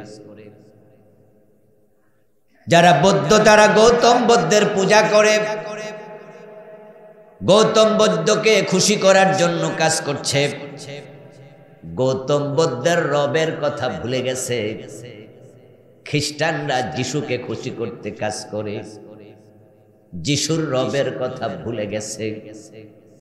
যারা বৌদ্ধ তারা গৌতম বুদ্ধের পূজা করে, গৌতম বুদ্ধকে খুশি করার জন্য কাজ করছে। গৌতম বুদ্ধের রবের কথা ভুলে গেছে। খ্রিস্টানরা যিশুকে খুশি করতে কাজ করে, যিশুর রবের কথা ভুলে গেছে।